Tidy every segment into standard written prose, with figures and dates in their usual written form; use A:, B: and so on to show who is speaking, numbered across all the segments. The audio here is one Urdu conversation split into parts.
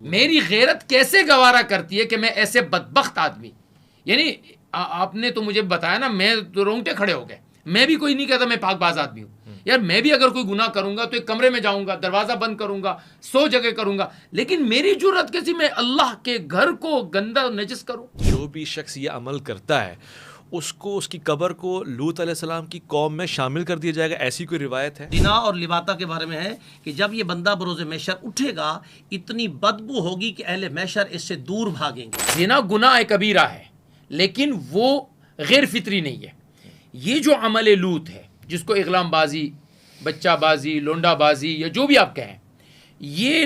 A: میری غیرت کیسے گوارا کرتی ہے کہ میں ایسے بدبخت آدمی، یعنی آپ نے تو مجھے بتایا نا، میں تو رونگٹے کھڑے ہو گئے. میں بھی کوئی نہیں کہتا میں پاک باز آدمی ہوں یار. میں بھی اگر کوئی گناہ کروں گا تو ایک کمرے میں جاؤں گا، دروازہ بند کروں گا، 100 جگہ کروں گا، لیکن میری جرأت کیسی میں اللہ کے گھر کو گندا و نجس کروں؟
B: جو بھی شخص یہ عمل کرتا ہے اس کو، اس کی قبر کو لوط علیہ السلام کی قوم میں شامل کر دیا جائے گا، ایسی کوئی روایت ہے؟
C: زنا اور لواطہ کے بارے میں ہے کہ جب یہ بندہ بروز محشر اٹھے گا اتنی بدبو ہوگی کہ اہل محشر اس سے دور بھاگیں گے.
A: زنا گناہ کبیرہ ہے لیکن وہ غیر فطری نہیں ہے. یہ جو عمل لوط ہے جس کو اغلام بازی، بچہ بازی، لونڈا بازی یا جو بھی آپ کہیں، یہ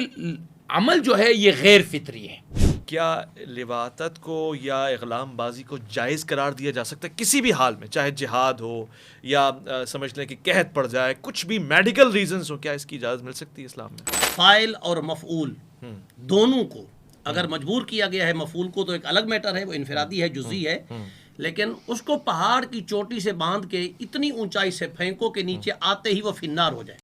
A: عمل جو ہے یہ غیر فطری ہے.
B: کیا لواطت کو یا اغلام بازی کو جائز قرار دیا جا سکتا ہے کسی بھی حال میں، چاہے جہاد ہو یا سمجھ لیں کہ قحط پڑ جائے، کچھ بھی میڈیکل ریزنز ہو، کیا اس کی اجازت مل سکتی ہے اسلام میں؟
C: فاعل اور مفعول دونوں کو اگر مجبور کیا گیا ہے، مفعول کو تو ایک الگ میٹر ہے، وہ انفرادی ہے، جزئی ہے، لیکن اس کو پہاڑ کی چوٹی سے باندھ کے اتنی اونچائی سے پھینکو کہ نیچے آتے ہی وہ فنار ہو جائے.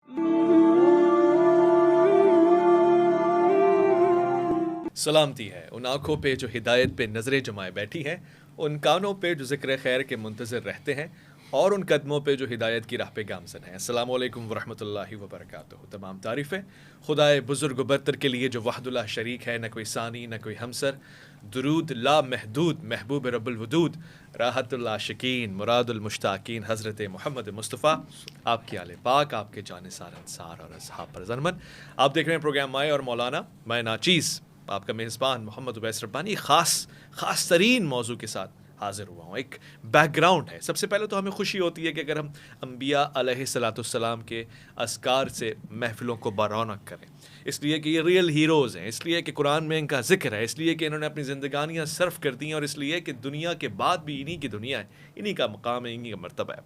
B: سلامتی ہے ان آنکھوں پہ جو ہدایت پہ نظریں جمائے بیٹھی ہیں، ان کانوں پہ جو ذکر خیر کے منتظر رہتے ہیں، اور ان قدموں پہ جو ہدایت کی راہ پہ گامزن ہیں. السلام علیکم ورحمۃ اللہ وبرکاتہ. تمام تعریفیں خدائے بزرگ و برتر کے لیے جو وحد اللہ شریک ہے، نہ کوئی ثانی نہ کوئی ہمسر. درود لا محدود محبوب رب الودود، راحت العاشقین مراد المشتاقین حضرت محمد مصطفیٰ، آپ کی آل پاک، آپ کے جانثار انصار اور اصحاب پر زنمن. آپ دیکھ رہے ہیں پروگرام مائے اور مولانا، میں ناچیز آپ کا میزبان محمد عبیس ربانی. خاص ترین موضوع کے ساتھ حاضر ہوا ہوں. ایک بیک گراؤنڈ ہے. سب سے پہلے تو ہمیں خوشی ہوتی ہے کہ اگر ہم انبیاء علیہ الصلوۃ والسلام کے اذکار سے محفلوں کو برونق کریں، اس لیے کہ یہ ریئل ہیروز ہیں، اس لیے کہ قرآن میں ان کا ذکر ہے، اس لیے کہ انہوں نے اپنی زندگانیاں صرف کر دی ہیں، اور اس لیے کہ دنیا کے بعد بھی انہی کی دنیا ہے، انہی کا مقام ہے، انہی کا مرتبہ ہے.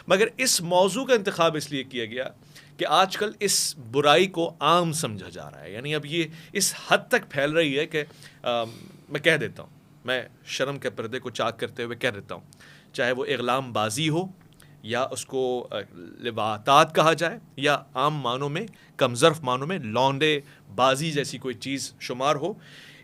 B: مگر اس موضوع کا انتخاب اس لیے کیا گیا کہ آج کل اس برائی کو عام سمجھا جا رہا ہے. یعنی اب یہ اس حد تک پھیل رہی ہے کہ میں کہہ دیتا ہوں، میں شرم کے پردے کو چاک کرتے ہوئے کہہ دیتا ہوں، چاہے وہ اغلام بازی ہو یا اس کو لواطات کہا جائے، یا عام معنوں میں، کم ظرف معنوں میں لونڈے بازی جیسی کوئی چیز شمار ہو،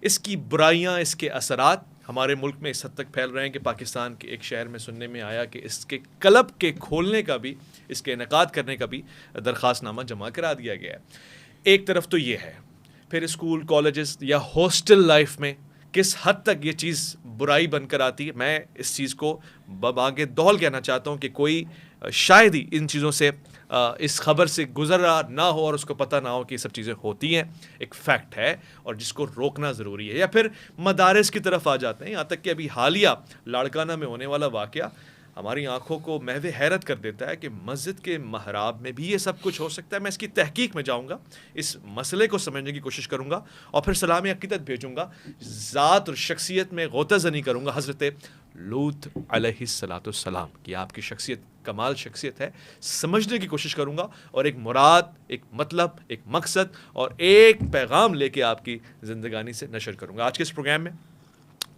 B: اس کی برائیاں، اس کے اثرات ہمارے ملک میں اس حد تک پھیل رہے ہیں کہ پاکستان کے ایک شہر میں سننے میں آیا کہ اس کے کلب کے کھولنے کا بھی، اس کے انعقاد کرنے کا بھی درخواست نامہ جمع کرا دیا گیا ہے. ایک طرف تو یہ ہے، پھر اسکول، کالجز یا ہاسٹل لائف میں کس حد تک یہ چیز برائی بن کر آتی ہے. میں اس چیز کو بباغ دول کہنا چاہتا ہوں کہ کوئی شاید ہی ان چیزوں سے، اس خبر سے گزر رہا نہ ہو اور اس کو پتہ نہ ہو کہ یہ سب چیزیں ہوتی ہیں، ایک فیکٹ ہے اور جس کو روکنا ضروری ہے. یا پھر مدارس کی طرف آ جاتے ہیں، یہاں تک کہ ابھی حالیہ لاڑکانہ میں ہونے والا واقعہ ہماری آنکھوں کو محو حیرت کر دیتا ہے کہ مسجد کے محراب میں بھی یہ سب کچھ ہو سکتا ہے. میں اس کی تحقیق میں جاؤں گا، اس مسئلے کو سمجھنے کی کوشش کروں گا، اور پھر سلام عقیدت بھیجوں گا، ذات اور شخصیت میں غوطہ زنی کروں گا حضرت لوط علیہ الصلوۃ والسلام کی. آپ کی شخصیت کمال شخصیت ہے، سمجھنے کی کوشش کروں گا، اور ایک مراد، ایک مطلب، ایک مقصد اور ایک پیغام لے کے آپ کی زندگانی سے نشر کروں گا. آج کے اس پروگرام میں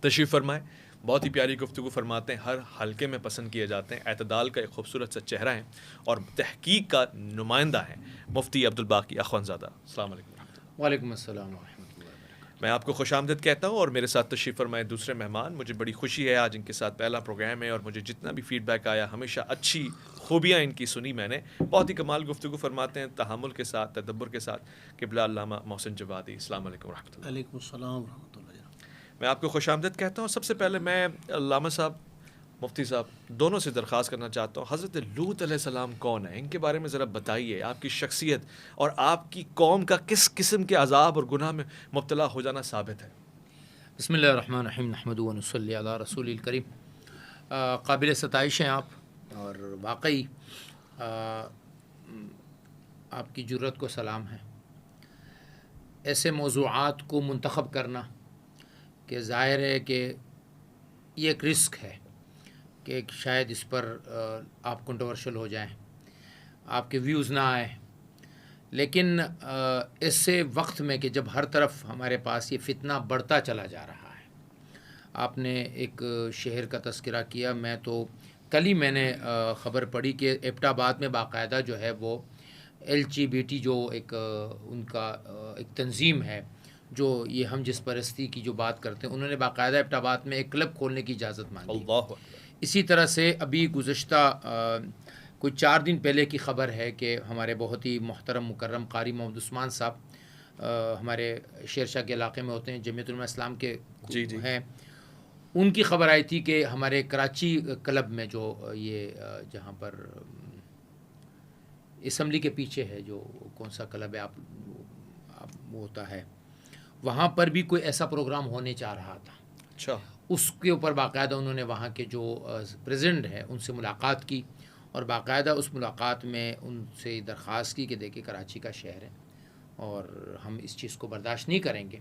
B: تشریف فرمائے، بہت ہی پیاری گفتگو فرماتے ہیں، ہر حلقے میں پسند کیے جاتے ہیں، اعتدال کا ایک خوبصورت سا چہرہ ہیں اور تحقیق کا نمائندہ ہیں، مفتی عبدالباقی اخوندزادہ. السلام علیکم.
A: وعلیکم السلام ورحمۃ اللہ وبرکاتہ.
B: میں آپ کو خوش آمدید کہتا ہوں، اور میرے ساتھ تشریف فرمائے دوسرے مہمان. مجھے بڑی خوشی ہے، آج ان کے ساتھ پہلا پروگرام ہے، اور مجھے جتنا بھی فیڈ بیک آیا ہمیشہ اچھی خوبیاں ان کی سنی میں نے. بہت ہی کمال گفتگو فرماتے ہیں، تحمل کے ساتھ، تدبر کے ساتھ. قبلہ علامہ محسن جوادی. السلام علیکم ورحمۃ اللہ.
C: وعلیکم السلام ورحمۃ اللہ.
B: میں آپ کو خوش آمدید کہتا ہوں. سب سے پہلے میں علامہ صاحب، مفتی صاحب، دونوں سے درخواست کرنا چاہتا ہوں، حضرت لوط علیہ السلام کون ہے؟ ان کے بارے میں ذرا بتائیے. آپ کی شخصیت اور آپ کی قوم کا کس قسم کے عذاب اور گناہ میں مبتلا ہو جانا ثابت ہے؟
A: بسم اللہ الرحمن الرحیم، نحمدہ و نصلی علی رسول الکریم. قابل ستائش ہیں آپ، اور واقعی آپ کی جرت کو سلام ہے. ایسے موضوعات کو منتخب کرنا کہ ظاہر ہے کہ یہ ایک رسک ہے کہ شاید اس پر آپ کنٹروورشل ہو جائیں، آپ کے ویوز نہ آئیں، لیکن ایسے وقت میں کہ جب ہر طرف ہمارے پاس یہ فتنہ بڑھتا چلا جا رہا ہے. آپ نے ایک شہر کا تذکرہ کیا، میں تو کل ہی میں نے خبر پڑھی کہ ایبٹ آباد میں باقاعدہ جو ہے وہ LGBT جو ایک ان کا ایک تنظیم ہے جو یہ ہم جس پرستی کی جو بات کرتے ہیں، انہوں نے باقاعدہ ایبٹ میں ایک کلب کھولنے کی اجازت مانگی.
B: اللہ اکبر.
A: اسی طرح سے ابھی گزشتہ کوئی 4 دن پہلے کی خبر ہے کہ ہمارے بہت ہی محترم مکرم قاری محمد عثمان صاحب ہمارے شیر شاہ کے علاقے میں ہوتے ہیں، جمعیت علماء اسلام کے ہیں، ان کی خبر آئی تھی کہ ہمارے کراچی کلب میں جو یہ جہاں پر اسمبلی کے پیچھے ہے، جو کون سا کلب ہے آپ وہ ہوتا ہے، وہاں پر بھی کوئی ایسا پروگرام ہونے جا رہا تھا.
B: اچھا.
A: اس کے اوپر باقاعدہ انہوں نے وہاں کے جو پریزیڈنٹ ہیں ان سے ملاقات کی، اور باقاعدہ اس ملاقات میں ان سے درخواست کی کہ دیکھیں کراچی کا شہر ہے اور ہم اس چیز کو برداشت نہیں کریں گے.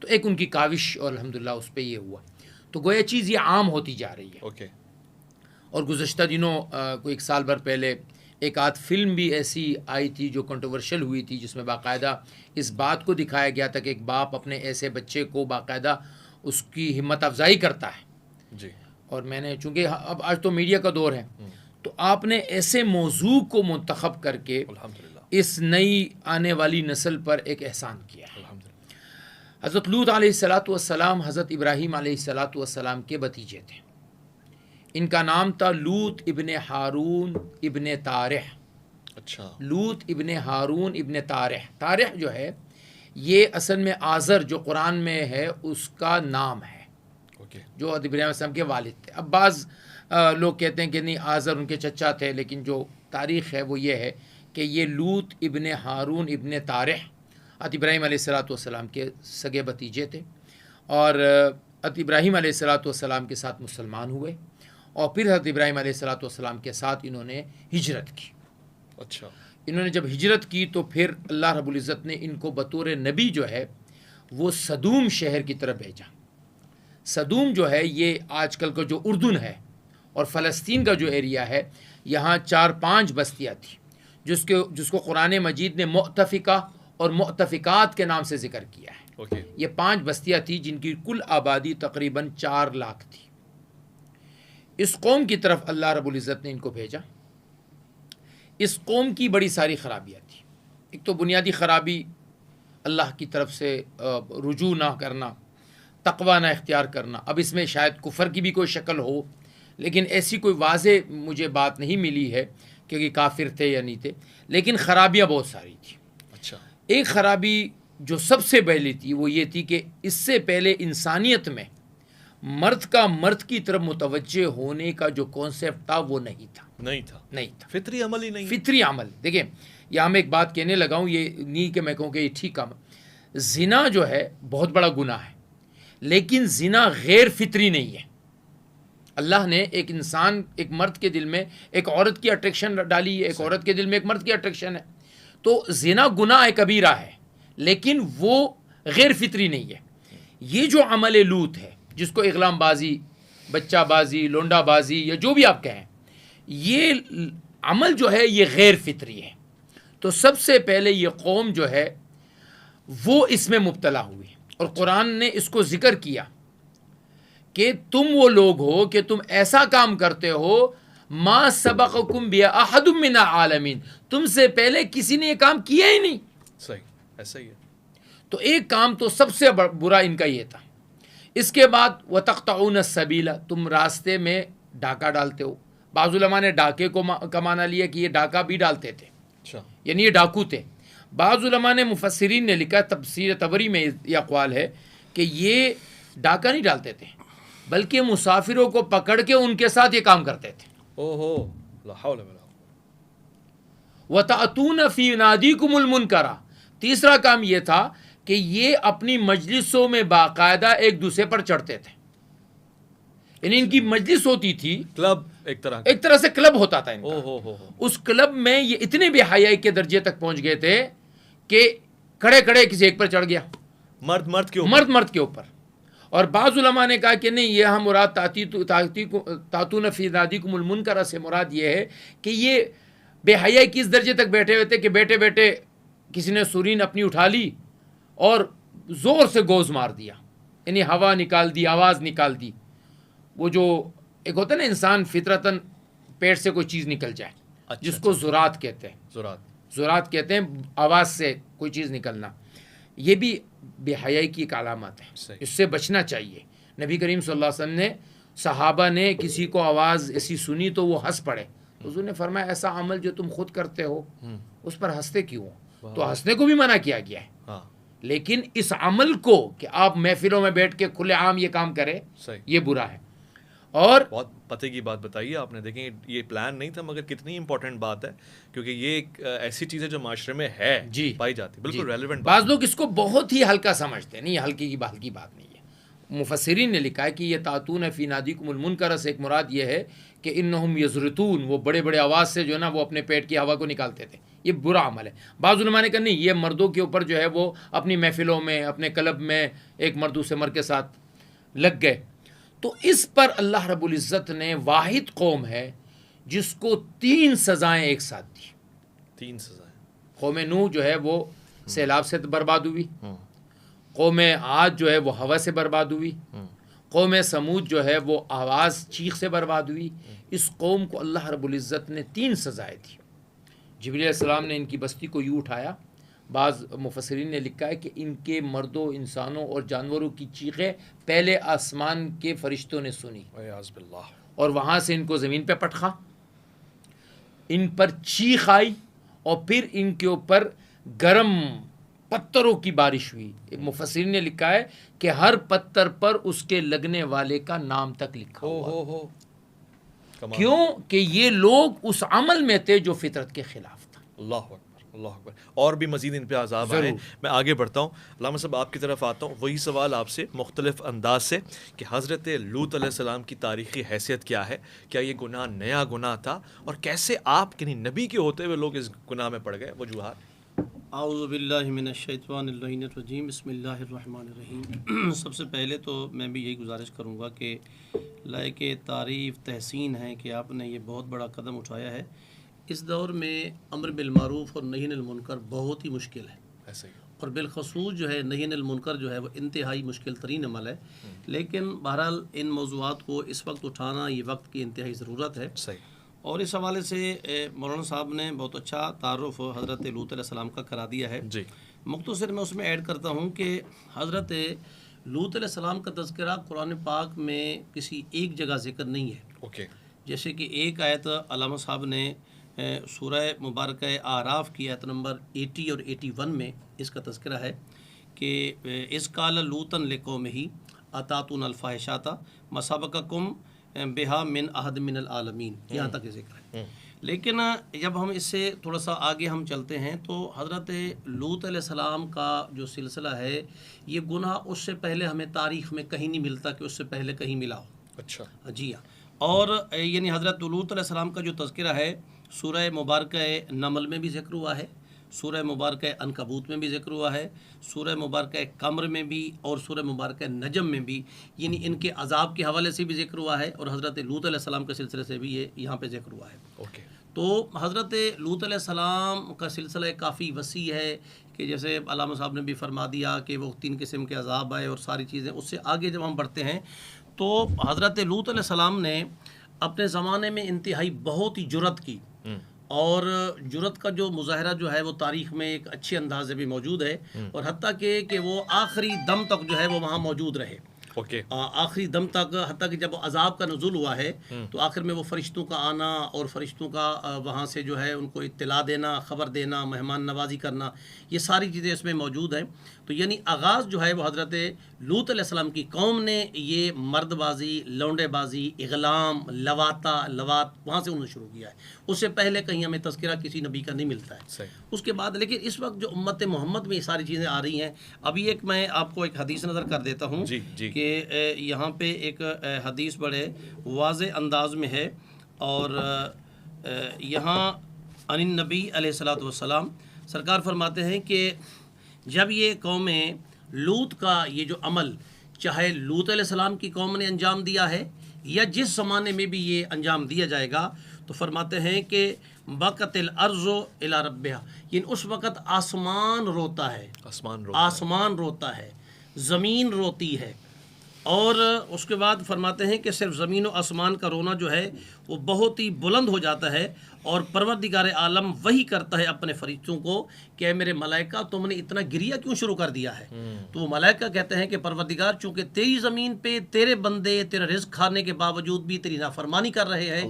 A: تو ایک ان کی کاوش اور الحمدللہ اس پہ یہ ہوا. تو گویا چیز یہ عام ہوتی جا رہی ہے.
B: اوکے.
A: اور گزشتہ دنوں کوئی 1 سال بھر پہلے ایک آدھ فلم بھی ایسی آئی تھی جو کنٹروورشل ہوئی تھی، جس میں باقاعدہ اس بات کو دکھایا گیا تھا کہ ایک باپ اپنے ایسے بچے کو باقاعدہ اس کی ہمت افزائی کرتا ہے.
B: جی.
A: اور میں نے چونکہ اب آج تو میڈیا کا دور ہے، تو آپ نے ایسے موضوع کو منتخب کر کے اس نئی آنے والی نسل پر ایک احسان کیا ہے. حضرت لوط علیہ السلام حضرت ابراہیم علیہ السلام کے بھتیجے تھے. ان کا نام تھا لوط ابن ہارون ابن طارح.
B: اچھا.
A: لوط ابن ہارون ابن طارح. طارح جو ہے یہ اصل میں آزر جو قرآن میں ہے اس کا نام ہے، جو حضرت ابراہیم علیہ السلام کے والد تھے. اب بعض لوگ کہتے ہیں کہ نہیں آزر ان کے چچا تھے، لیکن جو تاریخ ہے وہ یہ ہے کہ یہ لوط ابن ہارون ابن طارح حضرت ابراہیم علیہ السلام کے سگے بھتیجے تھے، اور حضرت ابراہیم علیہ السلام کے ساتھ مسلمان ہوئے، اور پھر حضرت ابراہیم علیہ السلام کے ساتھ انہوں نے ہجرت کی.
B: اچھا.
A: انہوں نے جب ہجرت کی تو پھر اللہ رب العزت نے ان کو بطور نبی جو ہے وہ صدوم شہر کی طرف بھیجا. صدوم جو ہے یہ آج کل کا جو اردن ہے اور فلسطین کا جو ایریا ہے، یہاں 4-5 بستیاں تھیں جس کو قرآن مجید نے مؤتفقہ اور مؤتفقات کے نام سے ذکر کیا ہے. یہ 5 بستیاں تھیں جن کی کل آبادی تقریباً 4 لاکھ تھی. اس قوم کی طرف اللہ رب العزت نے ان کو بھیجا. اس قوم کی بڑی ساری خرابیاں تھیں. ایک تو بنیادی خرابی اللہ کی طرف سے رجوع نہ کرنا، تقوی نہ اختیار کرنا. اب اس میں شاید کفر کی بھی کوئی شکل ہو، لیکن ایسی کوئی واضح مجھے بات نہیں ملی ہے کہ یہ کافر تھے یا نہیں تھے، لیکن خرابیاں بہت ساری تھیں.
B: اچھا.
A: ایک خرابی جو سب سے پہلی تھی وہ یہ تھی کہ اس سے پہلے انسانیت میں مرد کا مرد کی طرف متوجہ ہونے کا جو کانسیپٹ تھا وہ نہیں تھا.
B: فطری عمل ہی نہیں.
A: فطری عمل. دیکھیں یہاں میں ایک بات کہنے لگا ہوں، یہ نہیں کہ میں کہوں کہ یہ ٹھیک کام. زنا جو ہے بہت بڑا گناہ ہے، لیکن زنا غیر فطری نہیں ہے. اللہ نے ایک انسان، ایک مرد کے دل میں ایک عورت کی اٹریکشن ڈالی ہے، ایک عورت کے دل میں ایک مرد کی اٹریکشن ہے. تو زنا گناہ کبیرہ ہے، لیکن وہ غیر فطری نہیں ہے. یہ جو عمل لوط ہے، جس کو اغلام بازی، بچہ بازی، لونڈا بازی یا جو بھی آپ کہیں، یہ عمل جو ہے یہ غیر فطری ہے. تو سب سے پہلے یہ قوم جو ہے وہ اس میں مبتلا ہوئی، اور قرآن نے اس کو ذکر کیا کہ تم وہ لوگ ہو کہ تم ایسا کام کرتے ہو ما سبقکم بیا احد من العالمین، تم سے پہلے کسی نے یہ کام کیا ہی نہیں.
B: صحیح، ایسا ہی ہے. تو
A: ایک کام تو سب سے برا ان کا یہ تھا. اس کے بعد وَتَقْطَعُونَ السَّبِيلَ، تم راستے میں ڈاکہ ڈالتے ہو. بعض علماء نے ڈاکے کو معنی لیا کہ یہ ڈاکہ بھی ڈالتے تھے، یعنی یہ ڈاکو تھے. بعض علماء نے، مفسرین نے لکھا، تفسیر طبری میں یہ اقوال ہے کہ یہ ڈاکہ نہیں ڈالتے تھے، بلکہ مسافروں کو پکڑ کے ان کے ساتھ یہ کام کرتے تھے.
B: لا حول ولا قوة.
A: وَتَأْتُونَ فِي نَادِيكُمُ الْمُنْكَرَ، تیسرا کام یہ تھا کہ یہ اپنی مجلسوں میں باقاعدہ ایک دوسرے پر چڑھتے تھے. یعنی ان کی مجلس ہوتی تھی،
B: کلب ایک طرح
A: سے کلب ہوتا تھا ان کا. اس کلب میں یہ اتنے بے حیائی کے درجے تک پہنچ گئے تھے کہ کھڑے کھڑے کسی ایک پر چڑھ گیا، مرد کے اوپر. اور بعض علماء نے کہا کہ نہیں، یہ ہم مراد تاتون فی نادیکم المنکر سے مراد یہ ہے کہ یہ بے حیائی کس درجے تک بیٹھے ہوئے تھے کہ بیٹھے بیٹھے کسی نے سورین اپنی اٹھا لی اور زور سے گوز مار دیا، یعنی ہوا نکال دی، آواز نکال دی. وہ جو ایک ہوتا ہے نا انسان فطرتاً پیٹ سے کوئی چیز نکل جائے، جس کو زرات کہتے ہیں. زرات کہتے ہیں آواز سے کوئی چیز نکلنا. یہ بھی بے حیائی کی ایک علامت ہے،
B: صحیح۔
A: اس سے بچنا چاہیے۔ نبی کریم صلی اللہ علیہ وسلم نے صحابہ نے کسی کو آواز ایسی سنی تو وہ ہنس پڑے، حضور نے فرمایا ایسا عمل جو تم خود کرتے ہو اس پر ہنستے کیوں ہو؟ تو ہنسنے کو بھی منع کیا گیا ہے،
B: ہاں
A: لیکن اس عمل کو کہ آپ محفلوں میں بیٹھ کے کھلے عام یہ کام کریں
B: صحیح،
A: یہ برا ہے۔ اور
B: بہت پتے کی بات بتائی آپ نے، دیکھیں یہ پلان نہیں تھا مگر کتنی امپورٹنٹ بات ہے، کیونکہ یہ ایک ایسی چیز ہے جو معاشرے میں ہے،
A: جی
B: پائی جاتی، بالکل ریلیونٹ۔
A: بعض لوگ اس کو بہت ہی ہلکا سمجھتے ہیں، نہیں ہلکی کی ہلکی بات نہیں ہے۔ مفسرین نے لکھا ہے کہ یہ تاتون فی نادیکم المنکر سے ایک مراد یہ ہے کہ انہم یزرتون، وہ بڑے بڑے آواز سے جو ہے نا وہ اپنے پیٹ کی ہوا کو نکالتے تھے، یہ برا عمل ہے۔ بعض علماء نے کہا نہیں، یہ مردوں کے اوپر جو ہے وہ اپنی محفلوں میں اپنے کلب میں ایک مرد دوسرے مرد کے ساتھ لگ گئے، تو اس پر اللہ رب العزت نے واحد قوم ہے جس کو 3 سزائیں ایک ساتھ دی۔
B: 3 سزائیں۔
A: قوم نوح جو ہے وہ سیلاب سے برباد ہوئی، قوم عاد جو ہے وہ ہوا سے برباد ہوئی، قوم سمود جو ہے وہ آواز چیخ سے برباد ہوئی۔ اس قوم کو اللہ رب العزت نے 3 سزائیں دی۔ جبریل علیہ السلام نے ان کی بستی کو یوں اٹھایا، بعض مفسرین نے لکھا ہے کہ ان کے مردوں، انسانوں اور جانوروں کی چیخیں پہلے آسمان کے فرشتوں نے سنی
B: اعوذ باللہ۔
A: اور وہاں سے ان کو زمین پہ پٹخا، ان پر چیخ آئی اور پھر ان کے اوپر گرم پتھروں کی بارش ہوئی۔ مفسرین نے لکھا ہے کہ ہر پتھر پر اس کے لگنے والے کا نام تک لکھا ہوا۔
B: ہو کمال۔
A: کیوں کہ یہ لوگ اس عمل میں تھے جو فطرت کے خلاف تھا۔
B: اللہ اکبر، اللہ اکبر۔ اور بھی مزید ان پہ عذاب آئے، میں آگے بڑھتا ہوں۔ علامہ صاحب آپ کی طرف آتا ہوں، وہی سوال آپ سے مختلف انداز سے کہ حضرت لوط علیہ السلام کی تاریخی حیثیت کیا ہے؟ کیا یہ گناہ نیا گناہ تھا؟ اور کیسے آپ یعنی نبی کے ہوتے ہوئے لوگ اس گناہ میں پڑ گئے؟ وجوہات۔
C: اعوذ باللہ من الشیطان اللعین الرجیم، بسم اللہ الرحمن الرحیم۔ سب سے پہلے تو میں بھی یہی گزارش کروں گا کہ لائق تعریف تحسین ہے کہ آپ نے یہ بہت بڑا قدم اٹھایا ہے۔ اس دور میں امر بالمعروف اور نہی عن المنکر بہت ہی مشکل ہے،
B: ایسے ہی۔
C: اور بالخصوص جو ہے نہی عن المنکر جو ہے وہ انتہائی مشکل ترین عمل ہے، لیکن بہرحال ان موضوعات کو اس وقت اٹھانا یہ وقت کی انتہائی ضرورت ہے۔
B: صحیح۔
C: اور اس حوالے سے مولانا صاحب نے بہت اچھا تعارف حضرت لوط علیہ السلام کا کرا دیا ہے۔
B: جی۔
C: مختصر میں اس میں ایڈ کرتا ہوں کہ حضرت لوط علیہ السلام کا تذکرہ قرآن پاک میں کسی ایک جگہ ذکر نہیں ہے۔
B: اوکے۔
C: جیسے کہ ایک آیت علامہ صاحب نے سورہ مبارکہ اعراف کی آیت نمبر 80 اور 81 میں اس کا تذکرہ ہے کہ اذ قال لوطا لقومہ اتاتون الفاحشۃ ما سبقکم بہا من احد من العالمین، یہاں تک ذکر ہے۔ لیکن جب ہم اس سے تھوڑا سا آگے ہم چلتے ہیں تو حضرت لوط علیہ السلام کا جو سلسلہ ہے یہ گناہ اس سے پہلے ہمیں تاریخ میں کہیں نہیں ملتا کہ اس سے پہلے کہیں ملا ہو۔
B: اچھا۔
C: جی ہاں، اور یعنی حضرت لوط علیہ السلام کا جو تذکرہ ہے سورہ مبارکہ نمل میں بھی ذکر ہوا ہے، سورہ مبارکہ عنکبوت میں بھی ذکر ہوا ہے، سورہ مبارکہ قمر میں بھی اور سورہ مبارکہ نجم میں بھی، یعنی ان کے عذاب کے حوالے سے بھی ذکر ہوا ہے، اور حضرت لوط علیہ السلام کے سلسلے سے بھی یہ یہاں پہ ذکر ہوا ہے۔
B: اوکے۔
C: تو حضرت لوط علیہ السلام کا سلسلہ کافی وسیع ہے کہ جیسے علامہ صاحب نے بھی فرما دیا کہ وہ 3 قسم کے عذاب آئے اور ساری چیزیں۔ اس سے آگے جب ہم بڑھتے ہیں تو حضرت لوط علیہ السلام نے اپنے زمانے میں انتہائی بہت ہی جرأت کی، اور جرأت کا جو مظاہرہ جو ہے وہ تاریخ میں ایک اچھے انداز سے بھی موجود ہے، اور حتیٰ کہ وہ آخری دم تک جو ہے وہ وہاں موجود رہے۔
B: اوکے۔
C: آخری دم تک، حتیٰ کہ جب عذاب کا نزول ہوا ہے تو آخر میں وہ فرشتوں کا آنا اور فرشتوں کا وہاں سے جو ہے ان کو اطلاع دینا، خبر دینا، مہمان نوازی کرنا، یہ ساری چیزیں اس میں موجود ہیں۔ تو یعنی آغاز جو ہے وہ حضرت لوط علیہ السلام کی قوم نے یہ مرد بازی، لونڈے بازی، اغلام، لوات وہاں سے انہوں نے شروع کیا ہے۔ اس سے پہلے کہیں ہمیں تذکرہ کسی نبی کا نہیں ملتا ہے۔
B: صحیح۔
C: اس کے بعد لیکن اس وقت جو امت محمد میں یہ ساری چیزیں آ رہی ہیں، ابھی ایک میں آپ کو ایک حدیث نظر کر دیتا ہوں کہ یہاں پہ ایک حدیث بڑے واضح انداز میں ہے، اور یہاں عن النبی علیہ الصلوۃ والسلام سرکار فرماتے ہیں کہ جب یہ قوم لوط کا یہ جو عمل چاہے لوط علیہ السلام کی قوم نے انجام دیا ہے یا جس زمانے میں بھی یہ انجام دیا جائے گا، تو فرماتے ہیں کہ بقت الارض الی ربہا، یعنی اس وقت آسمان روتا ہے، آسمان روتا ہے، زمین روتی ہے، اور اس کے بعد فرماتے ہیں کہ صرف زمین و آسمان کا رونا جو ہے وہ بہت ہی بلند ہو جاتا ہے، اور پروردگار عالم وہی کرتا ہے اپنے فرشتوں کو کہ اے میرے ملائکہ تم نے اتنا گریہ کیوں شروع کر دیا ہے؟ تو وہ ملائکہ کہتے ہیں کہ پروردگار چونکہ تیری زمین پہ تیرے بندے تیرا رزق کھانے کے باوجود بھی تیری نافرمانی کر رہے ہیں،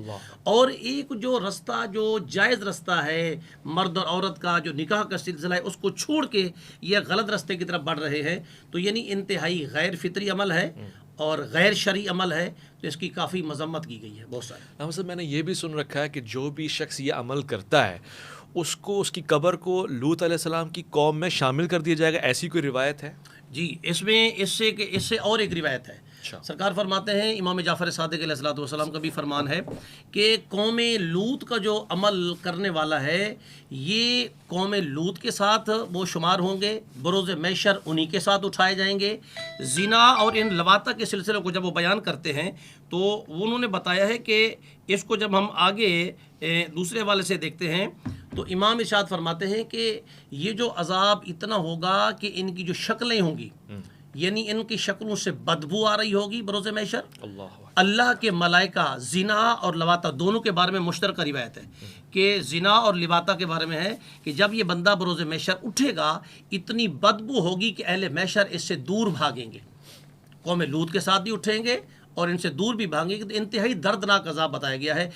C: اور ایک جو رستہ جو جائز رستہ ہے مرد اور عورت کا جو نکاح کا سلسلہ ہے اس کو چھوڑ کے یہ غلط رستے کی طرف بڑھ رہے ہیں، تو یعنی انتہائی غیر فطری عمل ہے اور غیر شرعی عمل ہے، تو اس کی کافی مذمت کی گئی ہے بہت سارے۔
B: صاحب میں نے یہ بھی سن رکھا ہے کہ جو بھی شخص یہ عمل کرتا ہے اس کو اس کی قبر کو لوط علیہ السلام کی قوم میں شامل کر دیا جائے گا، ایسی کوئی روایت ہے؟
C: جی اس سے اور ایک روایت ہے۔ سرکار فرماتے ہیں، امام جعفر صادق علیہ الصلوۃ والسلام کا بھی فرمان ہے کہ قوم لوط کا جو عمل کرنے والا ہے یہ قوم لوط کے ساتھ وہ شمار ہوں گے، بروز محشر انہی کے ساتھ اٹھائے جائیں گے۔ زنا اور ان لواطہ کے سلسلے کو جب وہ بیان کرتے ہیں تو انہوں نے بتایا ہے کہ اس کو جب ہم آگے دوسرے والے سے دیکھتے ہیں تو امام ارشاد فرماتے ہیں کہ یہ جو عذاب اتنا ہوگا کہ ان کی جو شکلیں ہوں گی، یعنی ان کی شکلوں سے بدبو آ رہی ہوگی بروز محشر۔ اللہ کے ملائکہ زنا اور لواطہ دونوں کے بارے میں مشترکہ روایت ہے کہ زنا اور لواطہ کے بارے میں ہے کہ جب یہ بندہ بروز محشر اٹھے گا اتنی بدبو ہوگی کہ اہل محشر اس سے دور بھاگیں گے، قوم لوط کے ساتھ بھی اٹھیں گے اور ان سے دور بھی بھاگیں گے۔ تو انتہائی دردناک عذاب بتایا گیا ہے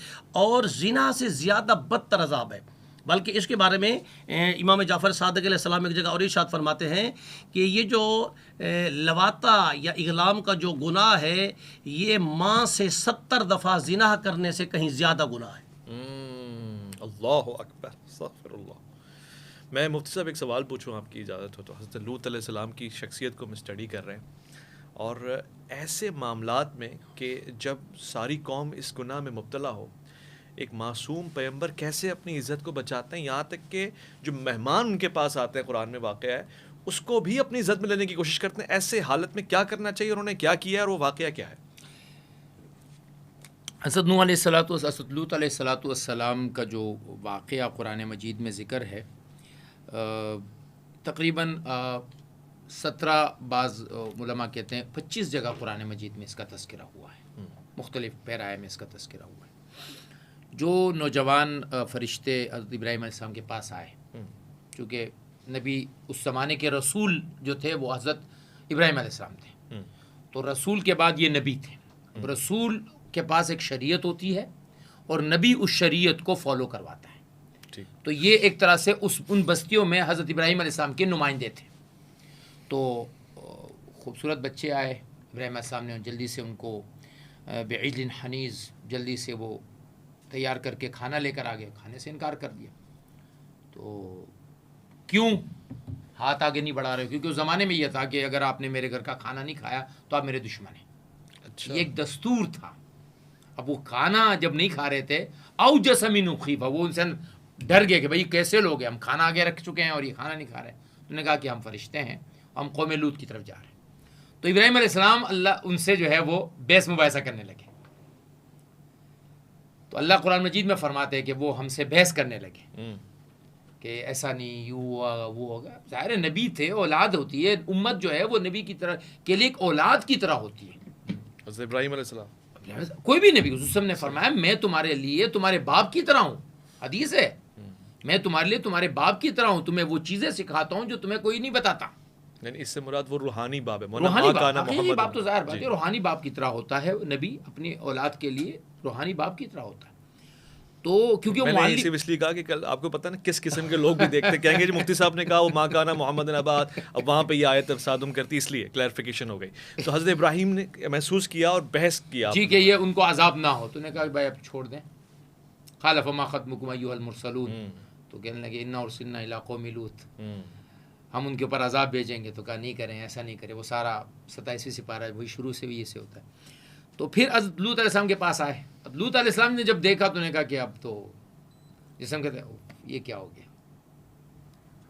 C: اور زنا سے زیادہ بدتر عذاب ہے، بلکہ اس کے بارے میں امام جعفر صادق علیہ السلام ایک جگہ اور ارشاد فرماتے ہیں کہ یہ جو لواطہ یا اغلام کا جو گناہ ہے یہ ماں سے 70 دفعہ زنا کرنے سے کہیں زیادہ گناہ ہے۔
B: اللہ اکبر، استغفر اللہ۔ میں مفتی صاحب ایک سوال پوچھوں آپ کی اجازت ہو تو؟ حضرت لوط علیہ السلام کی شخصیت کو ہم اسٹڈی کر رہے ہیں، اور ایسے معاملات میں کہ جب ساری قوم اس گناہ میں مبتلا ہو، ایک معصوم پیغمبر کیسے اپنی عزت کو بچاتے ہیں، یہاں تک کہ جو مہمان ان کے پاس آتے ہیں، قرآن میں واقعہ ہے، اس کو بھی اپنی عزت میں لینے کی کوشش کرتے ہیں۔ ایسے حالت میں کیا کرنا چاہیے، انہوں نے کیا کیا ہے اور وہ واقعہ کیا ہے؟
A: حضرت لوط علیہ السلام کا جو واقعہ قرآن مجید میں ذکر ہے، تقریباً 17 بعض علماء کہتے ہیں 25 جگہ قرآن مجید میں اس کا تذکرہ ہوا ہے، مختلف پیرائے میں اس کا تذکرہ ہوا ہے۔ جو نوجوان فرشتے حضرت ابراہیم علیہ السلام کے پاس آئے، چونکہ نبی اس زمانے کے رسول جو تھے وہ حضرت ابراہیم علیہ السلام تھے، تو رسول کے بعد یہ نبی تھے۔ رسول کے پاس ایک شریعت ہوتی ہے اور نبی اس شریعت کو فالو کرواتا ہے، تو یہ ایک طرح سے ان بستیوں میں حضرت ابراہیم علیہ السلام کے نمائندے تھے۔ تو خوبصورت بچے آئے، ابراہیم علیہ السلام نے جلدی سے ان کو بعجل حنیز جلدی سے وہ تیار کر کے کھانا لے کر آ گئے، کھانے سے انکار کر دیا۔ تو کیوں ہاتھ آگے نہیں بڑھا رہے؟ کیونکہ اس زمانے میں یہ تھا کہ اگر آپ نے میرے گھر کا کھانا نہیں کھایا تو آپ میرے دشمن ہیں۔ اچھا، یہ ایک دستور تھا۔ اب وہ کھانا جب نہیں کھا رہے تھے، اوجس منہ خیفہ، وہ انسان ڈر گئے کہ بھائی کیسے لوگ ہیں، ہم کھانا آگے رکھ چکے ہیں اور یہ کھانا نہیں کھا رہے۔ انہوں نے کہا کہ ہم فرشتے ہیں، ہم قوم لوط کی طرف جا رہے ہیں۔ تو ابراہیم علیہ السلام اللہ ان سے جو ہے وہ بحث مباحثہ کرنے لگے۔ تو اللہ قرآن مجید میں فرماتے ہیں کہ وہ ہم سے بحث کرنے لگے کہ ایسا نہیں، یوں ہوا وہ ہوگا۔ ظاہر نبی تھے، اولاد ہوتی ہے، امت جو ہے وہ نبی کی طرح کے لیے ایک اولاد کی طرح ہوتی ہے۔
B: حضرت ابراہیم علیہ السلام
A: کوئی بھی نبی حضور نے فرمایا میں تمہارے لیے تمہارے باپ کی طرح ہوں، حدیث ہے، میں تمہارے لیے تمہارے باپ کی طرح ہوں، تمہیں وہ چیزیں سکھاتا ہوں جو تمہیں کوئی نہیں بتاتا۔
B: یعنی اس سے مراد وہ روحانی باپ ہے،
A: روحانی باپ تو ظاہر بات ہے، روحانی باپ کی طرح ہوتا ہے نبی، اپنی اولاد کے لیے روحانی باپ کی طرح ہوتا ہے۔ تو کیونکہ
B: میں نے اس لیے کہا کہ کل آپ کو پتہ نا کس قسم کے لوگ بھی دیکھتے کہیں گے جی مفتی صاحب نے کہا وہ ماں کانا محمد آباد، اب وہاں پہ یہ آیت تصادم کرتی، اس لیے کلیئرفیکیشن ہو گئی۔ تو حضرت ابراہیم نے محسوس کیا اور بحث کیا
A: جی کہ یہ ان کو عذاب نہ ہو، تو نے کہا بھائی اب چھوڑ دیں۔ قال فما خطبكم ايها المرسلون، تو کہنے لگے انا ارسلنا الى قوم لوط، ہم ان کے اوپر عذاب بھیجیں گے۔ تو کہا نہیں کریں، ایسا نہیں کریں۔ وہ سارا 27ویں سپارہ ہے، وہی شروع سے بھی یہ سے ہوتا ہے۔ تو پھر حضرت لوط علیہ السلام کے پاس آئے۔ اب لوط علیہ السلام نے جب دیکھا تو نے کہا کہ اب تو جسم کہتے ہیں یہ کیا ہو گیا۔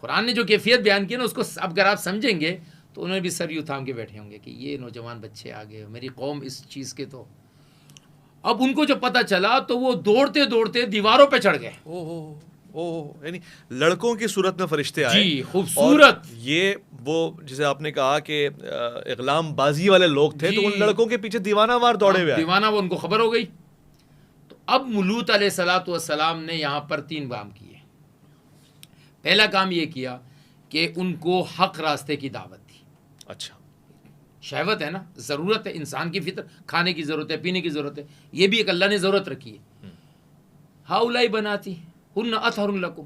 A: قرآن نے جو کیفیت بیان کی نا اس کو اب اگر آپ سمجھیں گے تو انہوں نے بھی سر یوں تھام کے بیٹھے ہوں گے کہ یہ نوجوان بچے آ گئے، میری قوم اس چیز کے۔ تو اب ان کو جب پتہ چلا تو وہ دوڑتے دوڑتے دیواروں پہ چڑھ گئے۔
B: یعنی لڑکوں کی صورت میں فرشتے آئے،
A: جی خوبصورت۔
B: یہ وہ جسے آپ نے کہا کہ اغلام بازی والے لوگ تھے، تو ان لڑکوں کے پیچھے دیوانہ وار دوڑے ہوئے،
A: دیوانہ وہ ان کو خبر ہو گئی۔ تو اب لوط علیہ الصلوۃ والسلام نے یہاں پر 3 کام کیے. پہلا کام یہ کیا کہ ان کو حق راستے کی دعوت دی.
B: اچھا.
A: شہوت ہے نا, ضرورت ہے, انسان کی فطر, کھانے کی ضرورت ہے, پینے کی ضرورت ہے, یہ بھی ایک اللہ نے ضرورت رکھی ہے. ہاؤلائی بناتی ہن اطہر لکم,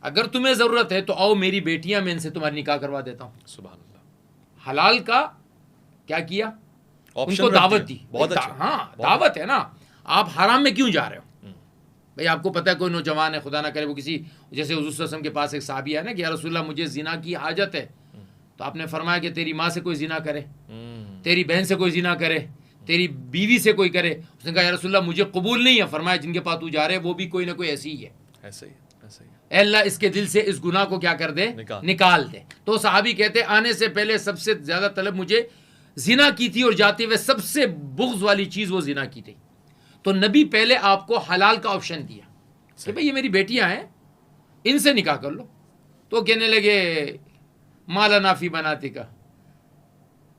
A: اگر تمہیں ضرورت ہے تو آؤ میری بیٹیاں, میں ان سے تمہاری نکاح کروا دیتا ہوں.
B: سبحان اللہ.
A: حلال کا کیا کیا, ان کو دعوت دی.
B: بہت اچھا.
A: ہاں دعوت ہے نا, آپ حرام میں کیوں جا رہے ہو؟ بھئی آپ کو پتہ ہے کوئی نوجوان ہے, خدا نہ کرے وہ کسی, جیسے حضور صلی اللہ علیہ وسلم کے پاس ایک صحابی ہے نا کہ یا رسول اللہ مجھے زنا کی حاجت ہے, تو آپ نے فرمایا کہ تیری ماں سے کوئی زنا کرے, تیری بہن سے کوئی زنا کرے, تیری بیوی سے کوئی کرے. اس نے کہا یا رسول اللہ مجھے قبول نہیں ہے. فرمایا جن کے پاس تو جا رہے وہ بھی کوئی نہ کوئی ایسی ہی ہے.
B: ایسا ہی ایسا ہی.
A: اے اللہ اس کے دل سے اس گناہ کو کیا کر دے, نکال دے. تو صحابی کہتے آنے سے پہلے سب سے زیادہ طلب مجھے زنا کی تھی, اور جاتے ہوئے سب سے بغض والی چیز وہ زنا کی تھی. تو نبی پہلے آپ کو حلال کا آپشن دیا کہ بھئی یہ میری بیٹیاں ہیں, ان سے نکاح کر لو. تو کہنے لگے مالا نافی بناتے کا,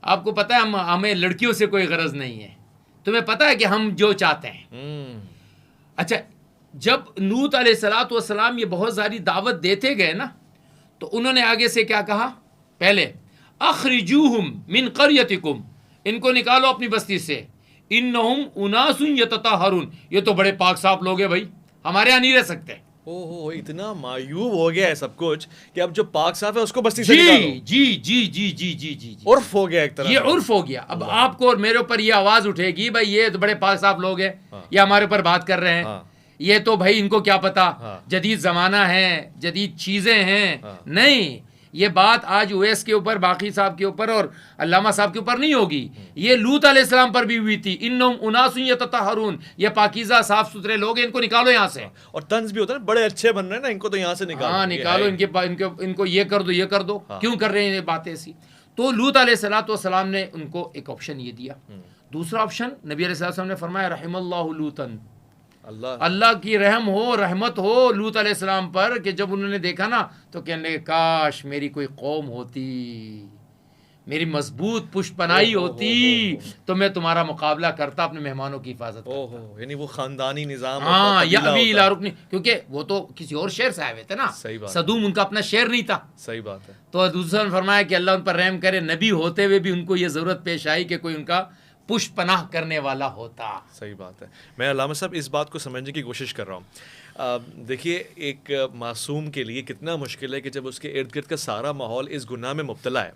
A: آپ کو پتہ ہے ہمیں لڑکیوں سے کوئی غرض نہیں ہے, تمہیں پتہ ہے کہ ہم جو چاہتے ہیں. اچھا, جب لوط علیہ الصلوۃ والسلام یہ بہت ساری دعوت دیتے گئے نا, تو انہوں نے آگے سے کیا کہا, پہلے اخرجوہم من قریتکم, ان کو نکالو اپنی بستی سے, انہم اناس یتطہرون, یہ تو بڑے پاک صاف لوگ ہیں بھائی, ہمارے یہاں نہیں رہ سکتے.
B: اتنا معیوب ہو گیا ہے سب کچھ کہ اب جو پاک صاف ہے اس کو بستی سے نکالو.
A: جی جی جی جی جی جی,
B: عرف ہو گیا ایک طرح,
A: یہ عرف ہو گیا. اب آپ کو اور میرے اوپر یہ آواز اٹھے گی بھائی یہ تو بڑے پاک صاف لوگ ہیں, یہ ہمارے اوپر بات کر رہے ہیں, یہ تو بھائی ان کو کیا پتا, جدید زمانہ ہے, جدید چیزیں ہیں. نہیں, یہ بات آج اویس کے اوپر, باقی صاحب کے اوپر اور علامہ صاحب کے اوپر نہیں ہوگی, یہ لوط علیہ السلام پر بھی ہوئی تھی. انہم اناس یتطہرون, یہ پاکیزہ صاف ستھرے لوگ ہیں, ان کو نکالو یہاں سے.
B: اور طنز بھی ہوتا ہے, بڑے اچھے بن رہے ہیں نا, ان کو تو یہاں سے نکالو.
A: ہاں نکالو, ان کو یہ کر دو, یہ کر دو, کیوں کر رہے ہیں یہ باتیں ایسی. تو لوط علیہ الصلوۃ والسلام نے ان کو ایک آپشن یہ دیا. دوسرا آپشن نبی علیہ السلام نے فرمایا رحم اللہ لوطن, اللہ کی رحم ہو, رحمت ہو لوط علیہ السلام پر, کہ جب انہوں نے دیکھا نا تو کہنے لگے کاش میری کوئی قوم ہوتی, میری مضبوط پشت پناہی ہوتی, تو میں تمہارا مقابلہ کرتا, اپنے مہمانوں کی حفاظت کرتا.
B: یعنی وہ خاندانی نظام.
A: ہاں, یا ابھی لا رکنی, کیونکہ وہ تو کسی اور شہر سے آئے ہوئے تھے نا, صدوم ان کا اپنا شہر نہیں تھا.
B: صحیح بات ہے.
A: تو دوسرا نے فرمایا کہ اللہ ان پر رحم کرے, نبی ہوتے ہوئے بھی ان کو یہ ضرورت پیش آئی کہ کوئی ان کا پشت پناہ کرنے والا ہوتا.
B: صحیح بات ہے. میں علامہ صاحب اس بات کو سمجھنے کی کوشش کر رہا ہوں. دیکھیے ایک معصوم کے لیے کتنا مشکل ہے کہ جب اس کے ارد گرد کا سارا ماحول اس گناہ میں مبتلا ہے.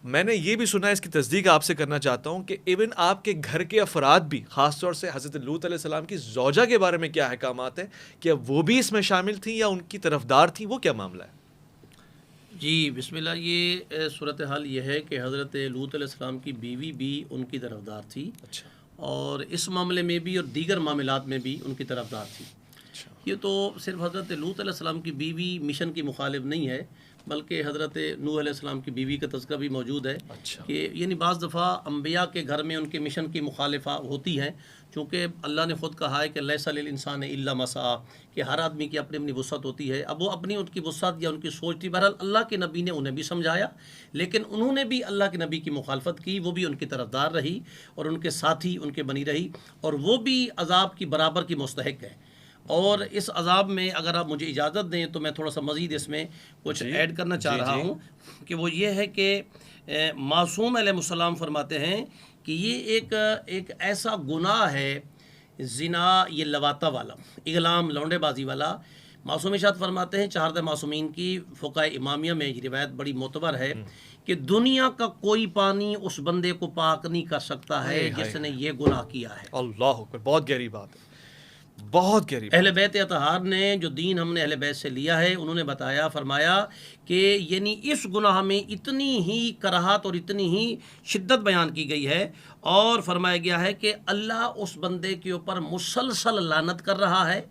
B: میں نے یہ بھی سنا ہے, اس کی تصدیق آپ سے کرنا چاہتا ہوں, کہ ایون آپ کے گھر کے افراد بھی, خاص طور سے حضرت لوط علیہ السلام کی زوجہ کے بارے میں کیا احکامات ہیں, کیا وہ بھی اس میں شامل تھیں یا ان کی طرفدار تھیں, وہ کیا معاملہ ہے؟
C: جی بسم اللہ. یہ صورتحال یہ ہے کہ حضرت لوط علیہ السلام کی بیوی بھی ان کی طرفدار تھی.
B: اچھا.
C: اور اس معاملے میں بھی اور دیگر معاملات میں بھی ان کی طرفدار تھی. یہ تو صرف حضرت لوط علیہ السلام کی بیوی مشن کی مخالف نہیں ہے, بلکہ حضرت نوح علیہ السلام کی بیوی کا تذکرہ بھی موجود ہے. کہ یعنی بعض دفعہ انبیاء کے گھر میں ان کے مشن کی مخالفہ ہوتی ہیں, چونکہ اللہ نے خود کہا ہے کہ لیس للانسان الا ما سعی, کہ ہر آدمی کی اپنی اپنی وسعت ہوتی ہے. اب وہ اپنی ان کی وسعت یا ان کی سوچ تھی, بہرحال اللہ کے نبی نے انہیں بھی سمجھایا, لیکن انہوں نے بھی اللہ کے نبی کی مخالفت کی, وہ بھی ان کی طرفدار رہی اور ان کے ساتھی ان کے بنی رہی, اور وہ بھی عذاب کی برابر کی مستحق ہے. اور اس عذاب میں اگر آپ مجھے اجازت دیں تو میں تھوڑا سا مزید اس میں کچھ ایڈ کرنا چاہ رہا ہوں, کہ وہ یہ ہے کہ معصوم علیہ السلام فرماتے ہیں کہ یہ ایک ایسا گناہ ہے, زنا یہ لواطہ والا, اغلام لونڈے بازی والا. معصوم ارشاد فرماتے ہیں, 4 معصومین کی فقہ امامیہ میں یہ روایت بڑی معتبر ہے, کہ دنیا کا کوئی پانی اس بندے کو پاک نہیں کر سکتا ہے جس نے یہ گناہ کیا ہے.
B: اللہ اکبر, بہت گہری بات ہے, بہت گہری.
C: اہل بیت اطہار نے جو دین ہم نے اہل بیت سے لیا ہے, انہوں نے بتایا, فرمایا کہ یعنی اس گناہ میں اتنی ہی کراہت اور اتنی ہی شدت بیان کی گئی ہے, اور فرمایا گیا ہے کہ اللہ اس بندے کے اوپر مسلسل لعنت کر رہا ہے,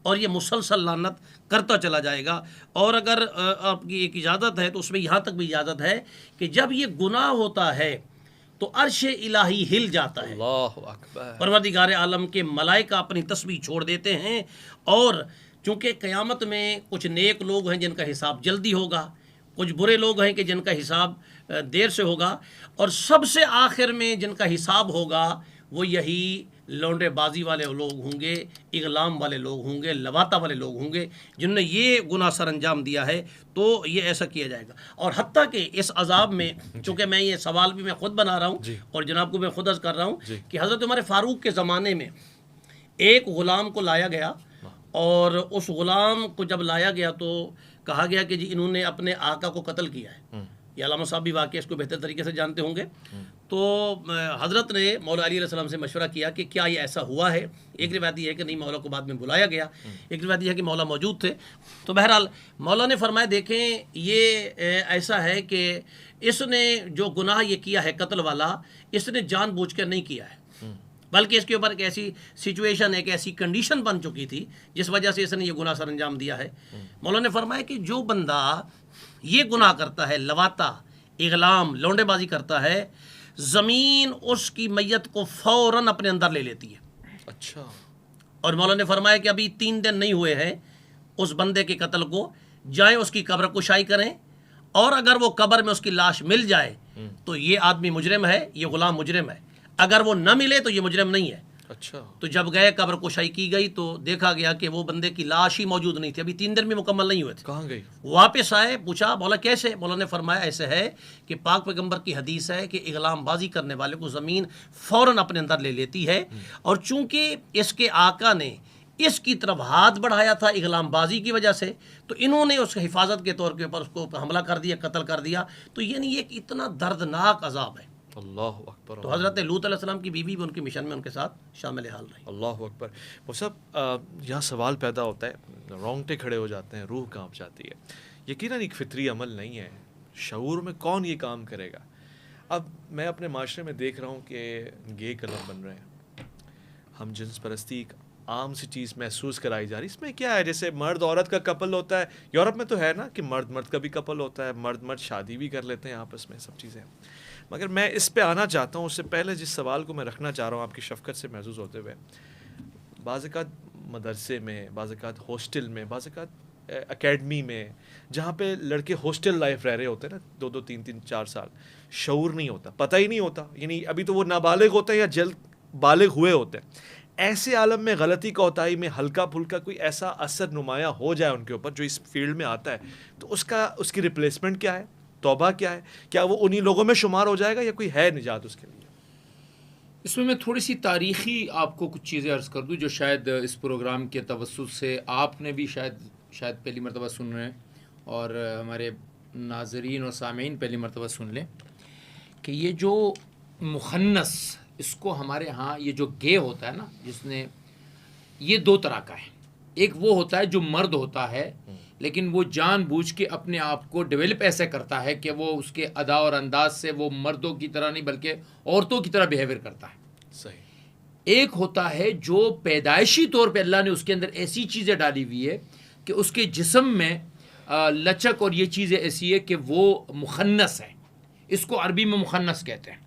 C: اور یہ مسلسل لعنت کرتا چلا جائے گا. اور اگر آپ کی ایک اجازت ہے تو اس میں یہاں تک بھی اجازت ہے کہ جب یہ گناہ ہوتا ہے تو عرش الہی ہل جاتا ہے.
B: اللہ اکبر.
C: پروردگار عالم کے ملائکہ اپنی تسبیح چھوڑ دیتے ہیں, اور چونکہ قیامت میں کچھ نیک لوگ ہیں جن کا حساب جلدی ہوگا, کچھ برے لوگ ہیں کہ جن کا حساب دیر سے ہوگا, اور سب سے آخر میں جن کا حساب ہوگا وہ یہی لونڈے بازی والے لوگ ہوں گے، اغلام والے لوگ ہوں گے، لواطہ والے لوگ ہوں گے جنہوں نے یہ گناہ سر انجام دیا ہے، تو یہ ایسا کیا جائے گا۔ اور حتیٰ کہ اس عذاب میں، چونکہ میں یہ سوال بھی میں خود بنا رہا ہوں اور جناب کو میں خود عرض کر رہا ہوں کہ حضرت عمر فاروق کے زمانے میں ایک غلام کو لایا گیا، اور اس غلام کو جب لایا گیا تو کہا گیا کہ جی انہوں نے اپنے آقا کو قتل کیا ہے۔ یہ علامہ صاحب بھی واقعہ اس کو بہتر طریقے سے جانتے ہوں گے۔ تو حضرت نے مولا علی علیہ السلام سے مشورہ کیا کہ کیا یہ ایسا ہوا ہے؟ ایک روایت یہ ہے کہ نہیں، مولا کو بعد میں بلایا گیا، ایک روایت یہ ہے کہ مولا موجود تھے۔ تو بہرحال مولا نے فرمایا دیکھیں یہ ایسا ہے کہ اس نے جو گناہ یہ کیا ہے قتل والا، اس نے جان بوجھ کر نہیں کیا ہے، بلکہ اس کے اوپر ایک ایسی سچویشن، ایک ایسی کنڈیشن بن چکی تھی جس وجہ سے اس نے یہ گناہ سر انجام دیا ہے۔ مولا نے فرمایا کہ جو بندہ یہ گناہ کرتا ہے، لواطہ، اغلام، لونڈے بازی کرتا ہے، زمین اس کی میت کو فوراً اپنے اندر لے لیتی ہے۔
B: اچھا۔
C: اور مولا نے فرمایا کہ ابھی 3 دن نہیں ہوئے ہیں اس بندے کے قتل کو، جائیں اس کی قبر کشائی کریں، اور اگر وہ قبر میں اس کی لاش مل جائے تو یہ آدمی مجرم ہے، یہ غلام مجرم ہے، اگر وہ نہ ملے تو یہ مجرم نہیں ہے۔
B: اچھا۔
C: تو جب گئے قبر کشائی کی گئی تو دیکھا گیا کہ وہ بندے کی لاش ہی موجود نہیں تھی، ابھی 3 دن بھی مکمل نہیں ہوئے تھے۔
B: کہاں گئی؟
C: واپس آئے، پوچھا مولا کیسے؟ مولا نے فرمایا ایسے ہے کہ پاک پیغمبر کی حدیث ہے کہ اغلام بازی کرنے والے کو زمین فوراً اپنے اندر لے لیتی ہے، اور چونکہ اس کے آقا نے اس کی طرف ہاتھ بڑھایا تھا اغلام بازی کی وجہ سے، تو انہوں نے اس حفاظت کے طور کے اوپر اس کو حملہ کر دیا، قتل کر دیا۔ تو یعنی یہ ایک اتنا دردناک عذاب ہے۔
B: اللہ اکبر۔
C: تو حضرت لوط علیہ السلام کی بیوی بھی ان کے مشن میں ان کے ساتھ شامل حال رہی۔
B: اللہ اکبر۔ وہ سب یہاں سوال پیدا ہوتا ہے، رونگٹے کھڑے ہو جاتے ہیں، روح کانپ جاتی ہے۔ یقیناً ایک فطری عمل نہیں ہے، شعور میں کون یہ کام کرے گا؟ اب میں اپنے معاشرے میں دیکھ رہا ہوں کہ گے کلب بن رہے ہیں، ہم جنس پرستی ایک عام سی چیز محسوس کرائی جا رہی۔ اس میں کیا ہے، جیسے مرد عورت کا کپل ہوتا ہے، یورپ میں تو ہے نا کہ مرد مرد کا بھی کپل ہوتا ہے، مرد مرد شادی بھی کر لیتے ہیں آپس میں، سب چیزیں۔ مگر میں اس پہ آنا چاہتا ہوں، اس سے پہلے جس سوال کو میں رکھنا چاہ رہا ہوں آپ کی شفقت سے محظوظ ہوتے ہوئے، بعض اوقات مدرسے میں، بعض اوقات ہاسٹل میں، بعض اوقات اکیڈمی میں، جہاں پہ لڑکے ہاسٹل لائف رہ رہے ہوتے ہیں نا 2-2 3-3 4 سال، شعور نہیں ہوتا، پتہ ہی نہیں ہوتا، یعنی ابھی تو وہ نابالغ ہوتے ہیں یا جلد بالغ ہوئے ہوتے ہیں۔ ایسے عالم میں غلطی کوتاہی میں ہلکا پھلکا کوئی ایسا اثر نمایاں ہو جائے ان کے اوپر جو اس فیلڈ میں آتا ہے، تو اس کی ریپلیسمنٹ کیا ہے؟ توبہ کیا ہے؟ کیا وہ انہی لوگوں میں شمار ہو جائے گا یا کوئی ہے نجات اس کے لیے؟
A: اس میں تھوڑی سی تاریخی آپ کو کچھ چیزیں عرض کر دوں جو شاید اس پروگرام کے توسط سے آپ نے بھی شاید پہلی مرتبہ سن رہے ہیں، اور ہمارے ناظرین اور سامعین پہلی مرتبہ سن لیں کہ یہ جو مخنث، اس کو ہمارے ہاں یہ جو گے ہوتا ہے نا، جس نے، یہ 2 طرح کا ہے۔ ایک وہ ہوتا ہے جو مرد ہوتا ہے لیکن وہ جان بوجھ کے اپنے آپ کو ڈیولپ ایسے کرتا ہے کہ وہ اس کے ادا اور انداز سے وہ مردوں کی طرح نہیں بلکہ عورتوں کی طرح بیہیویئر کرتا ہے۔
B: صحیح۔
A: ایک ہوتا ہے جو پیدائشی طور پہ اللہ نے اس کے اندر ایسی چیزیں ڈالی ہوئی ہے کہ اس کے جسم میں لچک اور یہ چیزیں ایسی ہے کہ وہ مخنث ہے، اس کو عربی میں مخنث کہتے ہیں۔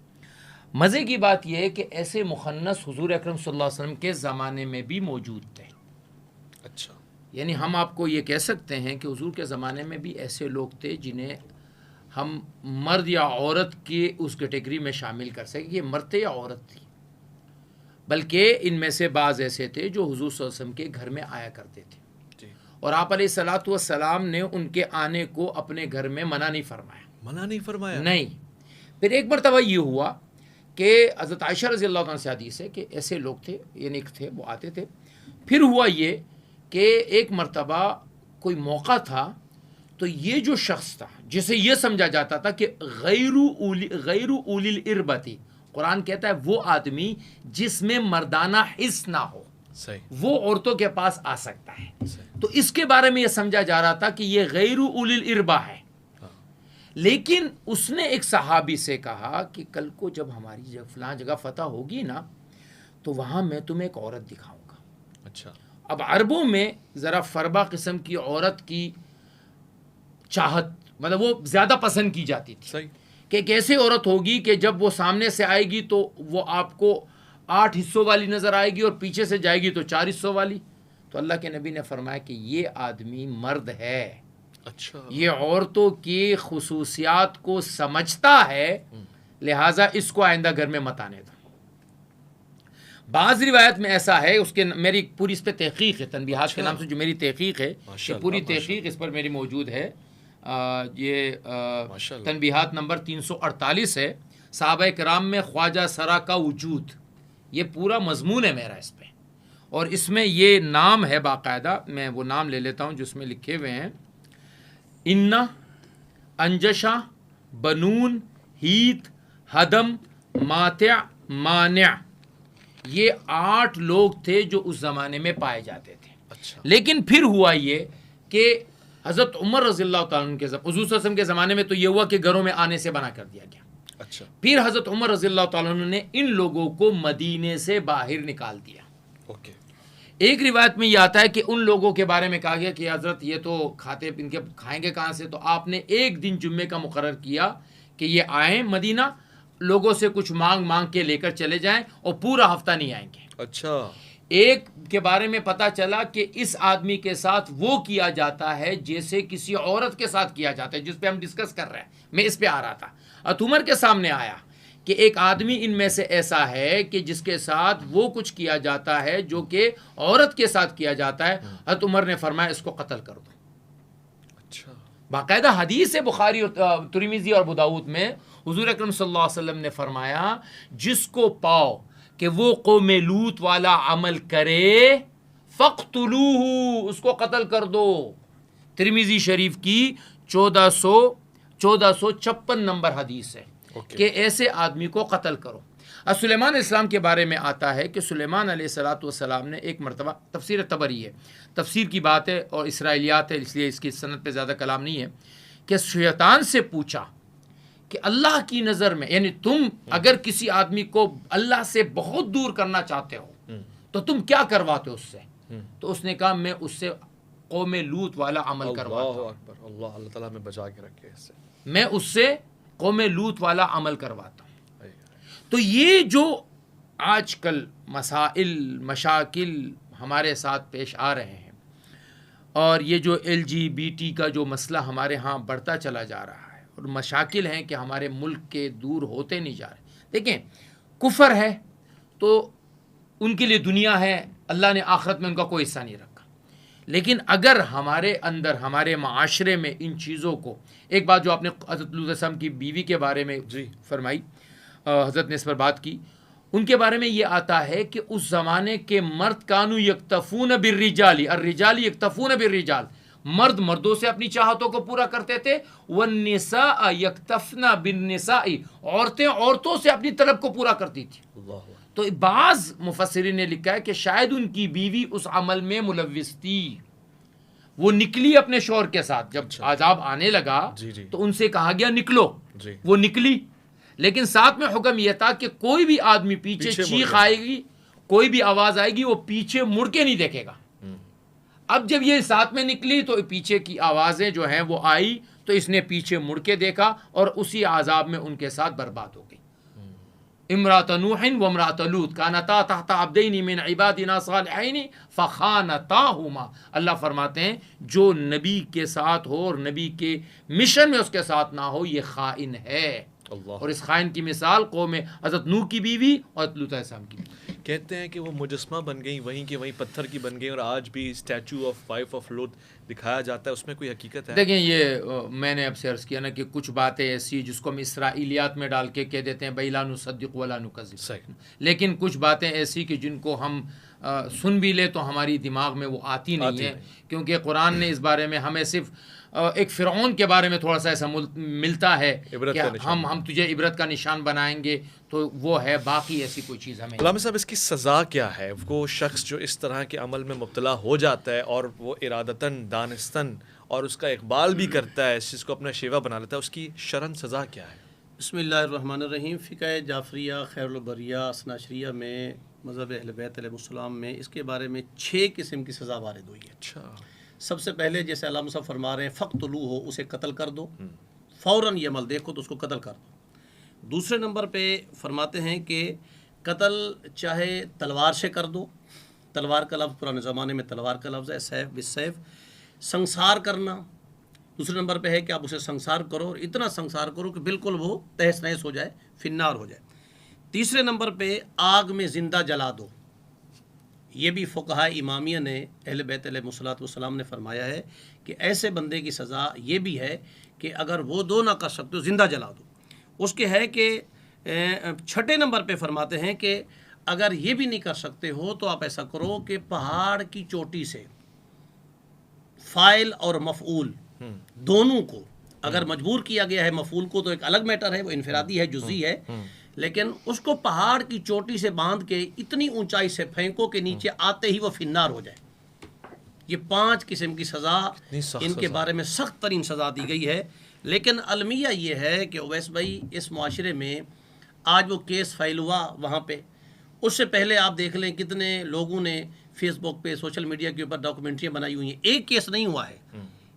A: مزے کی بات یہ ہے کہ ایسے مخنث حضور اکرم صلی اللہ علیہ وسلم کے زمانے میں بھی موجود تھے۔
B: اچھا۔
A: یعنی ہم آپ کو یہ کہہ سکتے ہیں کہ حضور کے زمانے میں بھی ایسے لوگ تھے جنہیں ہم مرد یا عورت کی اس کیٹیگری میں شامل کر سکیں، یہ مرد تھے یا عورت تھی، بلکہ ان میں سے بعض ایسے تھے جو حضور صلی اللہ علیہ وسلم کے گھر میں آیا کرتے تھے، اور آپ علیہ الصلوۃ والسلام نے ان کے آنے کو اپنے گھر میں منع نہیں فرمایا۔
B: منع نہیں فرمایا؟
A: نہیں۔ پھر ایک مرتبہ یہ ہوا کہ حضرت عائشہ رضی اللہ عنہ سے حدیث ہے کہ ایسے لوگ تھے، یعنی تھے وہ آتے تھے۔ پھر ہوا یہ کہ ایک مرتبہ کوئی موقع تھا تو یہ جو شخص تھا جسے یہ سمجھا جاتا تھا کہ غیر اولی الاربتی، قرآن کہتا ہے وہ آدمی جس میں مردانہ حس نہ ہو،
B: صحیح،
A: وہ عورتوں کے پاس آ سکتا ہے، تو اس کے بارے میں یہ سمجھا جا رہا تھا کہ یہ غیر اولی الاربہ ہے۔ لیکن اس نے ایک صحابی سے کہا کہ کل کو جب ہماری فلاں جگہ فتح ہوگی نا تو وہاں میں تمہیں ایک عورت دکھاؤں گا۔
B: اچھا۔
A: اب عربوں میں ذرا فربا قسم کی عورت کی چاہت، مطلب وہ زیادہ پسند کی جاتی تھی،
B: صحیح،
A: کہ ایک ایسی عورت ہوگی کہ جب وہ سامنے سے آئے گی تو وہ آپ کو 8 حصوں والی نظر آئے گی اور پیچھے سے جائے گی تو 4 حصوں والی۔ تو اللہ کے نبی نے فرمایا کہ یہ آدمی مرد ہے،
B: اچھا،
A: یہ عورتوں کی خصوصیات کو سمجھتا ہے، لہٰذا اس کو آئندہ گھر میں مت آنے دو۔ بعض روایت میں ایسا ہے، اس کے میری پوری اس پہ تحقیق ہے، تنبیہات کے نام سے جو میری تحقیق ہے، یہ پوری تحقیق اس پر میری موجود ہے، یہ تنبیہات نمبر 348 ہے، صحابہ کرام میں خواجہ سرا کا وجود، یہ پورا مضمون ہے میرا اس پہ، اور اس میں یہ نام ہے باقاعدہ، میں وہ نام لے لیتا ہوں جو اس میں لکھے ہوئے ہیں: انا، انجشا، بنون، ہیت، ہدم، ماتع، مانع، یہ 8 لوگ تھے جو اس زمانے میں پائے جاتے تھے.
B: اچھا.
A: لیکن پھر ہوا یہ کہ حضرت عمر رضی اللہ تعالیٰ عنہ کے حضور صلی اللہ علیہ وسلم کے زمانے میں تو یہ ہوا کہ گھروں میں آنے سے منع کر دیا گیا.
B: اچھا.
A: پھر حضرت عمر رضی اللہ تعالیٰ عنہ نے ان لوگوں کو مدینے سے باہر نکال دیا.
B: اوکے.
A: ایک روایت میں یہ آتا ہے کہ ان لوگوں کے بارے میں کہا گیا کہ حضرت یہ تو کھاتے ان کے کھائیں گے کہاں سے، تو آپ نے ایک دن جمعے کا مقرر کیا کہ یہ آئیں مدینہ، لوگوں سے کچھ مانگ کے لے کر چلے جائیں اور پورا ہفتہ نہیں آئیں گے.
B: اچھا.
A: ایک کے بارے میں پتا چلا کہ اس آدمی کے ساتھ وہ کیا جاتا ہے جیسے کسی عورت کے ساتھ کیا جاتا ہے، جس پہ ہم ڈسکس کر رہے ہیں، میں اس پہ آ رہا تھا. عمر کے سامنے آیا کہ ایک آدمی ان میں سے ایسا ہے کہ جس کے ساتھ وہ کچھ کیا جاتا ہے جو کہ عورت کے ساتھ کیا جاتا ہے. حضرت عمر نے فرمایا اس کو قتل کر دو.
B: اچھا.
A: باقاعدہ حدیث ہے بخاری اور ترمذی اور ابو داؤد میں، حضور اکرم صلی اللہ علیہ وسلم نے فرمایا جس کو پاؤ کہ وہ قوم لوط والا عمل کرے فقتلوہ، اس کو قتل کر دو. ترمذی شریف کی 1456 نمبر حدیث ہے کہ ایسے آدمی کو قتل کرو. سلیمان علیہ السلام کے بارے میں آتا ہے کہ سلیمان علیہ السلام نے ایک مرتبہ، تفسیر طبری ہے، تفسیر کی بات ہے اور اسرائیلیات ہے، اس لیے اس کی سند پہ زیادہ کلام نہیں ہے، کہ شیطان سے پوچھا کہ اللہ کی نظر میں، یعنی تم اگر کسی آدمی کو اللہ سے بہت دور کرنا چاہتے ہو تو تم کیا کرواتے ہو اس سے؟ تو اس نے کہا میں اس سے قوم لوط والا عمل کرواتا ہوں.
B: اللہ اکبر. اللہ تعالیٰ میں بچا کے رکھے اس سے.
A: میں اس سے قوم لوط والا عمل کرواتا ہوں. تو یہ جو آج کل مسائل مشاکل ہمارے ساتھ پیش آ رہے ہیں، اور یہ جو LGBT کا جو مسئلہ ہمارے ہاں بڑھتا چلا جا رہا ہے، اور مشاکل ہیں کہ ہمارے ملک کے دور ہوتے نہیں جا رہے. دیکھیں، کفر ہے تو ان کے لیے دنیا ہے، اللہ نے آخرت میں ان کا کوئی حصہ نہیں رکھا. لیکن اگر ہمارے اندر، ہمارے معاشرے میں ان چیزوں کو، ایک بات جو آپ نے حضرت لوط علیہ السلام کی بیوی کے بارے میں فرمائی، حضرت نے اس پر بات کی، ان کے بارے میں یہ آتا ہے کہ اس زمانے کے مرد کانو یکتفون بالرجال، الرجال یکتفون بالرجال، مرد مردوں سے اپنی چاہتوں کو پورا کرتے تھے، والنساء یکتفن بالنساء، عورتیں عورتوں سے اپنی طلب کو پورا کرتی تھی. تو بعض مفسرین نے لکھا ہے کہ شاید ان کی بیوی اس عمل میں ملوث تھی. وہ نکلی اپنے شوہر کے ساتھ، جب عذاب آنے لگا تو ان سے کہا گیا نکلو، وہ نکلی، لیکن ساتھ میں حکم یہ تھا کہ کوئی بھی آدمی پیچھے چیخ آئے گی، کوئی بھی آواز آئے گی، وہ پیچھے مڑ کے نہیں دیکھے گا. اب جب یہ ساتھ میں نکلی تو پیچھے کی آوازیں جو ہیں وہ آئی، تو اس نے پیچھے مڑ کے دیکھا اور اسی عذاب میں ان کے ساتھ برباد ہو گئی. امرأۃ نوح و امرأۃ لوط کانتا تحت عبدین من عبادنا صالحین فخانتاہما. اللہ فرماتے ہیں جو نبی کے ساتھ ہو اور نبی کے مشن میں اس کے ساتھ نہ ہو، یہ خائن ہے. اور اس خائن کی مثال قوم حضرت نوح کی بیوی اور لوط علیہ السلام کی بیوی.
B: کہتے ہیں کہ وہ مجسمہ بن گئی، وہیں کے وہیں پتھر کی بن گئی، اور آج بھی اسٹیچو آف وائف آف لوط دکھایا جاتا ہے. اس میں کوئی حقیقت ہے؟
A: دیکھیں، یہ میں نے اب سے عرض کیا نا کہ کچھ باتیں ایسی جس کو ہم اسرائیلیات میں ڈال کے کہہ دیتے ہیں بھائی لا نصدق ولا نکذب.
B: صحیح.
A: لیکن کچھ باتیں ایسی کہ جن کو ہم سن بھی لے تو ہماری دماغ میں وہ آتی نہیں ہے، کیونکہ قرآن نے اس بارے میں ہمیں صرف ایک فرعون کے بارے میں تھوڑا سا ایسا ملتا ہے کہ ہم تجھے عبرت کا نشان بنائیں گے، تو وہ ہے، باقی ایسی کوئی چیز ہمیں.
B: علامہ صاحب، اس کی سزا کیا ہے؟ وہ شخص جو اس طرح کے عمل میں مبتلا ہو جاتا ہے اور وہ ارادتاً دانستاً اور اس کا اقبال بھی کرتا ہے، اس چیز کو اپنا شیوا بنا لیتا ہے، اس کی شرعاً سزا کیا ہے؟
C: بسم اللہ الرحمن الرحیم. فقہ جعفریہ خیر البریہ اثنا عشریہ میں، مذہب اہل بیت علیہ السلام میں، اس کے بارے میں 6 قسم کی سزا وارد ہوئی ہے.
B: اچھا.
C: سب سے پہلے جیسے علامہ صاحب فرما رہے ہیں فقتلوہ، اسے قتل کر دو، فوراً یہ عمل دیکھو تو اس کو قتل کر دو. دوسرے نمبر پہ فرماتے ہیں کہ قتل چاہے تلوار سے کر دو، تلوار کا لفظ پرانے زمانے میں تلوار کا لفظ ہے، سیف بالسیف. سنسار کرنا دوسرے نمبر پہ ہے کہ آپ اسے سنسار کرو، اور اتنا سنسار کرو کہ بالکل وہ تہس نہس ہو جائے، فنار ہو جائے. تیسرے نمبر پہ آگ میں زندہ جلا دو، یہ بھی فقہاء امامیہ نے اہل بیت علیہمُصلاۃ والسلام نے فرمایا ہے کہ ایسے بندے کی سزا یہ بھی ہے کہ اگر وہ دو نہ کر سکتے ہو زندہ جلا دو. اس کے ہے کہ 6 نمبر پہ فرماتے ہیں کہ اگر یہ بھی نہیں کر سکتے ہو تو آپ ایسا کرو کہ پہاڑ کی چوٹی سے فاعل اور مفعول دونوں کو اگر مجبور کیا گیا ہے، مفعول کو تو ایک الگ میٹر ہے، وہ انفرادی ہے، جزئی ہے، لیکن اس کو پہاڑ کی چوٹی سے باندھ کے اتنی اونچائی سے پھینکو کہ نیچے آتے ہی وہ فنار ہو جائے. یہ 5 قسم کی سزا ان کے بارے میں سخت ترین سزا دی گئی ہے. لیکن المیہ یہ ہے کہ اویس بھائی اس معاشرے میں آج وہ کیس فائل ہوا وہاں پہ، اس سے پہلے آپ دیکھ لیں کتنے لوگوں نے فیس بک پہ سوشل میڈیا کے اوپر ڈاکومنٹریاں بنائی ہوئی ہیں. ایک کیس نہیں ہوا ہے،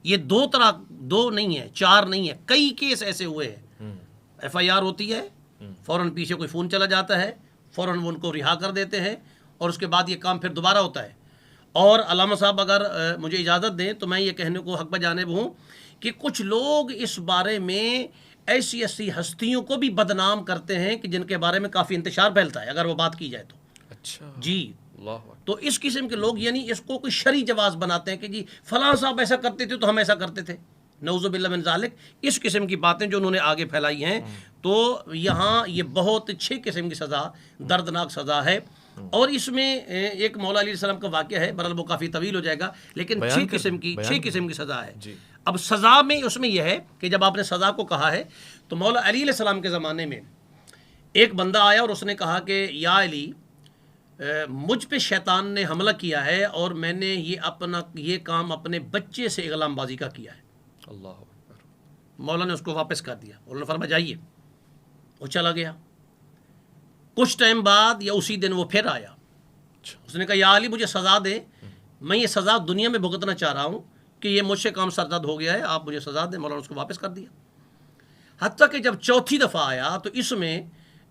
C: یہ 2 نہیں ہے، 4 نہیں ہے، کئی کیس ایسے ہوئے ہیں. ایف آئی آر ہوتی ہے، فوراً پیچھے کوئی فون چلا جاتا ہے، فوراً وہ ان کو رہا کر دیتے ہیں، اور اس کے بعد یہ کام پھر دوبارہ ہوتا ہے. اور علامہ صاحب اگر مجھے اجازت دیں تو میں یہ کہنے کو حق بجانب ہوں کہ کچھ لوگ اس بارے میں ایسی ہستیوں کو بھی بدنام کرتے ہیں کہ جن کے بارے میں کافی انتشار پھیلتا ہے اگر وہ بات کی جائے تو.
B: اچھا
C: جی
B: اللہ.
C: تو اس قسم کے لوگ یعنی اس کو کوئی شرعی جواز بناتے ہیں کہ جی فلاں صاحب ایسا کرتے تھے تو ہم ایسا کرتے تھے، نعوذ باللہ من ذالک. اس قسم کی باتیں جو انہوں نے آگے پھیلائی ہیں، تو یہاں یہ بہت 6 قسم کی سزا، دردناک سزا ہے. اور اس میں ایک مولا علیہ السلام کا واقعہ ہے، بہرحال وہ کافی طویل ہو جائے گا، لیکن 6 قسم کی سزا ہے. اب سزا میں اس میں یہ ہے کہ جب آپ نے سزا کو کہا ہے تو مولا علی علیہ السلام کے زمانے میں ایک بندہ آیا اور اس نے کہا کہ یا علی، مجھ پہ شیطان نے حملہ کیا ہے اور میں نے یہ کام اپنے بچے سے اغلام بازی کا کیا ہے.
B: اللہ اکبر.
C: مولا نے اس کو واپس کر دیا، مولا نے فرمایا جائیے. وہ چلا گیا. کچھ ٹائم بعد یا اسی دن وہ پھر آیا. اس نے کہا یا علی مجھے سزا دے، میں یہ سزا دنیا میں بھگتنا چاہ رہا ہوں کہ یہ مجھ سے کام سرزد ہو گیا ہے، آپ مجھے سزا دیں. مولا نے اس کو واپس کر دیا. حتیٰ کہ جب 4تھی دفعہ آیا تو اس میں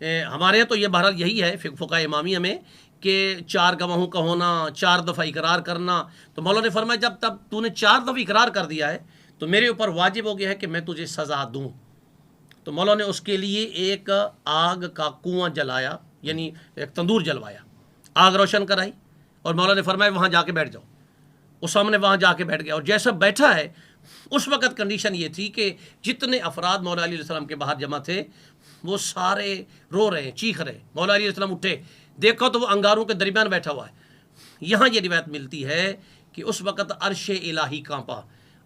C: ہمارے یہاں تو یہ بہرحال یہی ہے فقہ امامیہ میں کہ 4 گواہوں کا ہونا، 4 دفعہ اقرار کرنا. تو مولا نے فرمایا جب تب تو نے 4 دفعہ اقرار کر دیا ہے تو میرے اوپر واجب ہو گیا ہے کہ میں تجھے سزا دوں. تو مولا نے اس کے لیے ایک آگ کا کنواں جلایا، یعنی ایک تندور جلوایا، آگ روشن کرائی، اور مولا نے فرمایا وہاں جا کے بیٹھ جاؤ. وہ سامنے وہاں جا کے بیٹھ گیا، اور جیسا بیٹھا ہے اس وقت کنڈیشن یہ تھی کہ جتنے افراد مولا علیہ السلام کے باہر جمع تھے وہ سارے رو رہے ہیں، چیخ رہے ہیں. مولا علیہ السلام اٹھے، دیکھو تو وہ انگاروں کے درمیان بیٹھا ہوا ہے. یہاں یہ روایت ملتی ہے کہ اس وقت عرش الہی کانپا،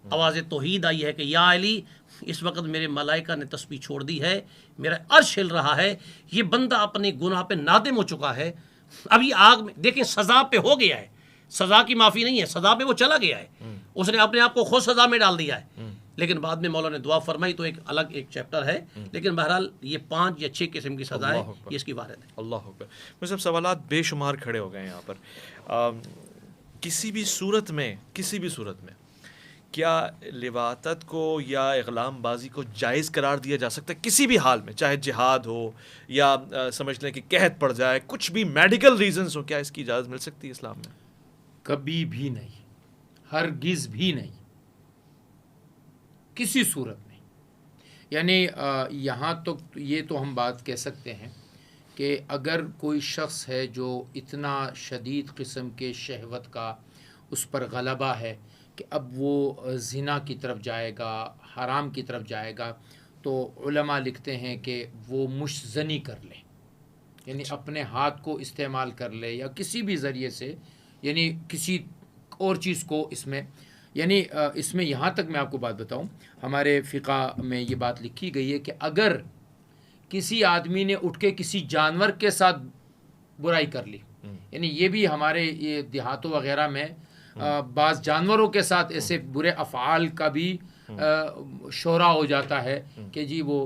C: آواز توحید آئی ہے کہ یا علی اس وقت میرے ملائکہ نے تسبیح چھوڑ دی ہے، میرا عرش ہل رہا ہے، یہ بندہ اپنے گناہ پہ نادم ہو چکا ہے. اب یہ آگ میں دیکھیں سزا پہ ہو گیا ہے، سزا کی معافی نہیں ہے، سزا پہ وہ چلا گیا ہے، اس نے اپنے آپ کو خود سزا میں ڈال دیا ہے. لیکن بعد میں مولا نے دعا فرمائی تو ایک الگ ایک چیپٹر ہے. لیکن بہرحال یہ 5 یا 6 قسم کی سزا ہے، یہ اس کی وارد ہے.
B: اللہ اکبر. مجھے سب سوالات بے شمار کھڑے ہو گئے ہیں یہاں پر. کسی بھی صورت میں کیا لواطت کو یا اغلام بازی کو جائز قرار دیا جا سکتا ہے کسی بھی حال میں، چاہے جہاد ہو یا سمجھ لیں کہ قحط پڑ جائے، کچھ بھی میڈیکل ریزنز ہو، کیا اس کی اجازت مل سکتی ہے اسلام میں؟
A: کبھی بھی نہیں، ہرگز بھی نہیں، کسی صورت نہیں. یعنی یہاں تک یہ تو ہم بات کہہ سکتے ہیں کہ اگر کوئی شخص ہے جو اتنا شدید قسم کے شہوت کا اس پر غلبہ ہے کہ اب وہ زنا کی طرف جائے گا، حرام کی طرف جائے گا، تو علماء لکھتے ہیں کہ وہ مشزنی کر لے، یعنی اپنے ہاتھ کو استعمال کر لے یا کسی بھی ذریعے سے، یعنی کسی اور چیز کو اس میں، یعنی اس میں یہاں تک میں آپ کو بات بتاؤں، ہمارے فقہ میں یہ بات لکھی گئی ہے کہ اگر کسی آدمی نے اٹھ کے کسی جانور کے ساتھ برائی کر لی، یعنی یہ بھی ہمارے یہ دیہاتوں وغیرہ میں بعض جانوروں کے ساتھ ایسے برے افعال کا بھی شہرا ہو جاتا ہے کہ جی وہ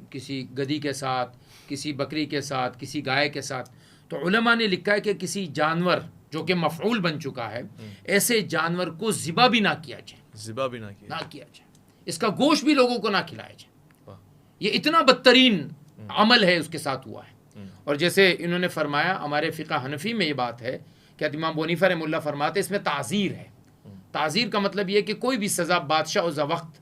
A: کسی گدھی کے ساتھ، کسی بکری کے ساتھ، کسی گائے کے ساتھ. تو علماء نے لکھا ہے کہ کسی جانور جو کہ مفعول بن چکا ہے، ایسے جانور کو ذبح بھی نہ کیا جائے، اس کا گوشت بھی لوگوں کو نہ کھلایا جائے. یہ اتنا بدترین عمل ہے اس کے ساتھ ہوا ہے. اور جیسے انہوں نے فرمایا، ہمارے فقہ حنفی میں یہ بات ہے کہ امام ابو حنیفہ رحمہ اللہ فرماتے اس میں تعزیر ہے. تعزیر کا مطلب یہ کہ کوئی بھی سزا بادشاہ اس وقت،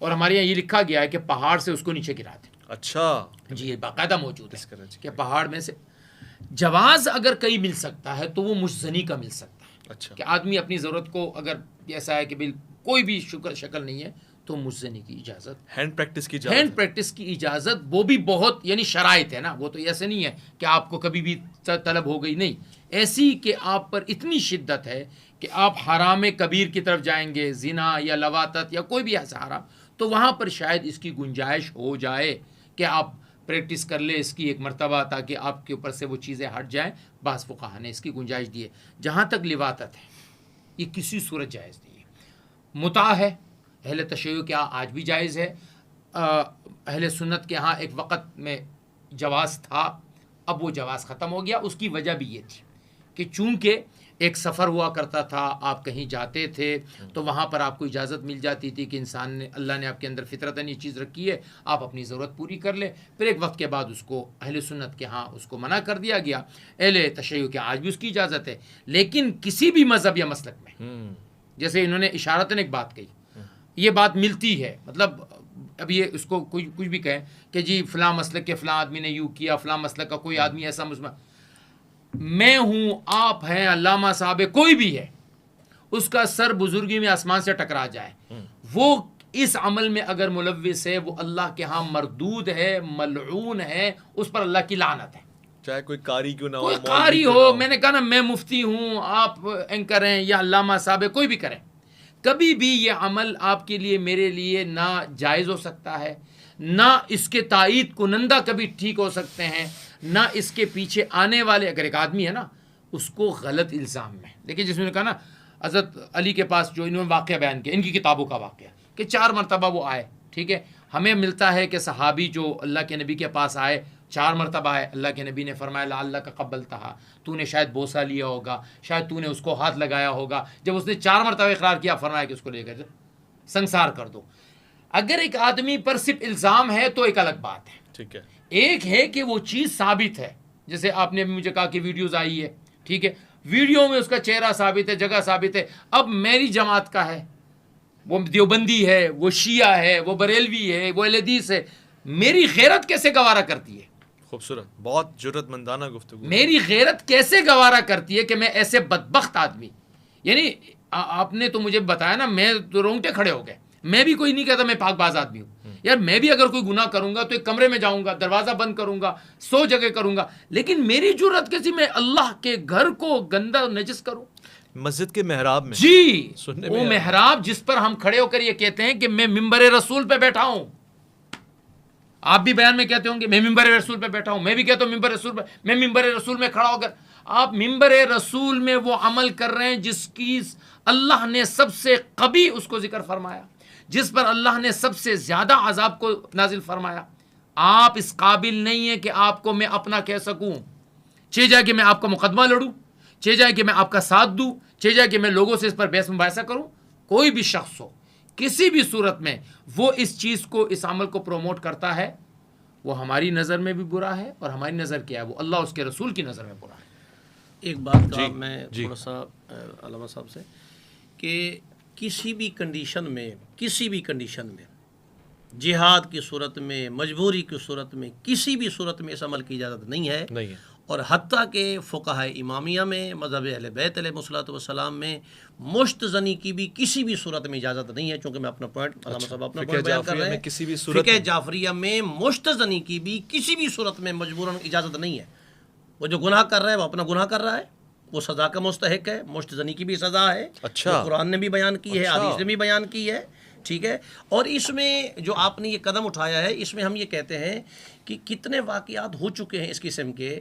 A: اور ہمارے یہاں یہ لکھا گیا ہے کہ پہاڑ سے اس کو نیچے گرا دیں.
B: اچھا
A: جی یہ باقاعدہ موجود ہے کہ پہاڑ میں سے جواز اگر کہیں مل سکتا ہے تو وہ مجزنی کا مل سکتا ہے.
B: اچھا.
A: کہ آدمی اپنی ضرورت کو اگر ایسا ہے کہ کوئی بھی شکل نہیں ہے تو مجزنی کی اجازت,
B: ہینڈ پریکٹس کی
A: اجازت وہ بھی بہت یعنی شرائط ہے نا, وہ تو ایسے نہیں ہے کہ آپ کو کبھی بھی طلب ہو گئی, نہیں, ایسی کہ آپ پر اتنی شدت ہے کہ آپ حرام کبیر کی طرف جائیں گے, زنا یا لواطت یا کوئی بھی ایسا حرام, تو وہاں پر شاید اس کی گنجائش ہو جائے کہ آپ پریکٹس کر لیں اس کی ایک مرتبہ تاکہ آپ کے اوپر سے وہ چیزیں ہٹ جائیں. بعض فقہا نے اس کی گنجائش دی ہے. جہاں تک لواطت ہے یہ کسی صورت جائز نہیں ہے. متاع ہے, اہل تشیع کے ہاں آج بھی جائز ہے, اہل سنت کے ہاں ایک وقت میں جواز تھا, اب وہ جواز ختم ہو گیا. اس کی وجہ بھی یہ تھی کہ چونکہ ایک سفر ہوا کرتا تھا, آپ کہیں جاتے تھے تو وہاں پر آپ کو اجازت مل جاتی تھی کہ انسان نے, اللہ نے آپ کے اندر فطرتاً یہ چیز رکھی ہے, آپ اپنی ضرورت پوری کر لیں. پھر ایک وقت کے بعد اس کو اہل سنت کے ہاں اس کو منع کر دیا گیا. اہل تشیع کے آج بھی اس کی اجازت ہے, لیکن کسی بھی مذہب یا مسلک میں, جیسے انہوں نے اشارتاً ایک بات کہی, یہ بات ملتی ہے, مطلب اب یہ اس کو کچھ بھی کہیں کہ جی فلاں مسلک کے فلاں آدمی نے یوں کیا, فلاں مسلک کا کوئی آدمی ایسا میں ہوں, آپ ہیں, علامہ صاحب کوئی بھی ہے, اس کا سر بزرگی میں آسمان سے ٹکرا جائے, وہ اس عمل میں اگر ملوث ہے وہ اللہ کے ہاں مردود ہے, ملعون ہے, اس پر اللہ کی لعنت ہے.
B: چاہے کوئی قاری کیوں نہ ہو,
A: کوئی قاری ہو, میں نے کہا نا میں مفتی ہوں, آپ اینکر ہیں یا علامہ صاحب کوئی بھی کریں, کبھی بھی یہ عمل آپ کے لیے میرے لیے نہ جائز ہو سکتا ہے, نہ اس کے تائید کنندہ کبھی ٹھیک ہو سکتے ہیں, نہ اس کے پیچھے آنے والے, اگر ایک آدمی ہے نا اس کو غلط الزام میں, لیکن جس نے کہا نا حضرت علی کے پاس جو انہوں نے واقعہ بیان کیا, ان کی کتابوں کا واقعہ کہ 4 مرتبہ وہ آئے, ٹھیک ہے, ہمیں ملتا ہے کہ صحابی جو اللہ کے نبی کے پاس آئے 4 مرتبہ آئے, اللہ کے نبی نے فرمایا لا اللہ کا قبلتہا, تو نے شاید بوسہ لیا ہوگا, شاید تو نے اس کو ہاتھ لگایا ہوگا. جب اس نے 4 مرتبہ اقرار کیا, فرمایا کہ اس کو لے کر سنسار کر دو. اگر ایک آدمی پر صرف الزام ہے تو ایک الگ بات ہے,
B: ٹھیک ہے,
A: ایک ہے کہ وہ چیز ثابت ہے, جیسے آپ نے مجھے کہا کہ ویڈیوز آئی ہے, ٹھیک ہے, ویڈیو میں اس کا چہرہ ثابت ہے, جگہ ثابت ہے, اب میری جماعت کا ہے, وہ دیوبندی ہے, وہ شیعہ ہے, وہ بریلوی ہے, وہ اہل حدیث ہے, میری غیرت کیسے گوارا کرتی ہے؟
B: خوبصورت, بہت جرأت مندانہ گفتگو.
A: میری غیرت کیسے گوارا کرتی ہے کہ میں ایسے بدبخت آدمی, یعنی آپ نے تو مجھے بتایا نا, میں تو رونگٹے کھڑے ہو گئے. میں بھی کوئی نہیں کہتا میں پاک باز آدمی ہوں یار, میں بھی اگر کوئی گناہ کروں گا تو ایک کمرے میں جاؤں گا, دروازہ بند کروں گا, 100 جگہ کروں گا, لیکن میری جرأت کیسی میں اللہ کے گھر کو گندا نجس کروں,
B: مسجد کے محراب میں.
A: جی, وہ محراب جس پر ہم کھڑے ہو کر یہ کہتے ہیں کہ میں ممبر رسول پہ بیٹھا ہوں. آپ بھی بیان میں کہتے ہوں گے میں ممبر رسول پہ بیٹھا ہوں, میں بھی کہتا ہوں ممبر رسول پہ, میں ممبر رسول میں کھڑا ہو کر, آپ ممبر رسول میں وہ عمل کر رہے ہیں جس کی اللہ نے سب سے قبیح اس کو ذکر فرمایا, جس پر اللہ نے سب سے زیادہ عذاب کو نازل فرمایا. آپ اس قابل نہیں ہیں کہ آپ کو میں اپنا کہہ سکوں, چاہے جائے کہ میں آپ کا مقدمہ لڑوں, چاہے جائے کہ میں آپ کا ساتھ دوں, چاہے جائے کہ میں لوگوں سے اس پر بحث مباحثہ کروں. کوئی بھی شخص ہو کسی بھی صورت میں وہ اس چیز کو, اس عمل کو پروموٹ کرتا ہے, وہ ہماری نظر میں بھی برا ہے, اور ہماری نظر کیا ہے, وہ اللہ اس کے رسول کی نظر میں برا ہے.
C: ایک بات کہا میں تھوڑا سا علامہ صاحب سے کہ کسی بھی کنڈیشن میں جہاد کی صورت میں, مجبوری کی صورت میں, کسی بھی صورت میں اس عمل کی اجازت نہیں ہے. اور حتیٰ کہ فقہائے امامیہ میں, مذہب اہل بیت علیہ الصلوۃ والسلام میں مشت زنی کی بھی کسی بھی صورت میں اجازت نہیں ہے. چونکہ میں اپنا پوائنٹ علامہ صاحب اپنا پوائنٹ بیان کر رہے ہیں, فقہ جعفریہ میں مشت زنی کی بھی کسی بھی صورت میں مجبوراً اجازت نہیں ہے. وہ جو گناہ کر رہا ہے وہ اپنا گناہ کر رہا ہے, وہ سزا کا مستحق ہے, مشت زنی کی بھی سزا ہے, قرآن نے بھی بیان کی ہے, حدیث نے بھی بیان کی ہے, ٹھیک ہے. اور اس میں جو آپ نے یہ قدم اٹھایا ہے, اس میں ہم یہ کہتے ہیں کہ کتنے واقعات ہو چکے ہیں اس قسم کے,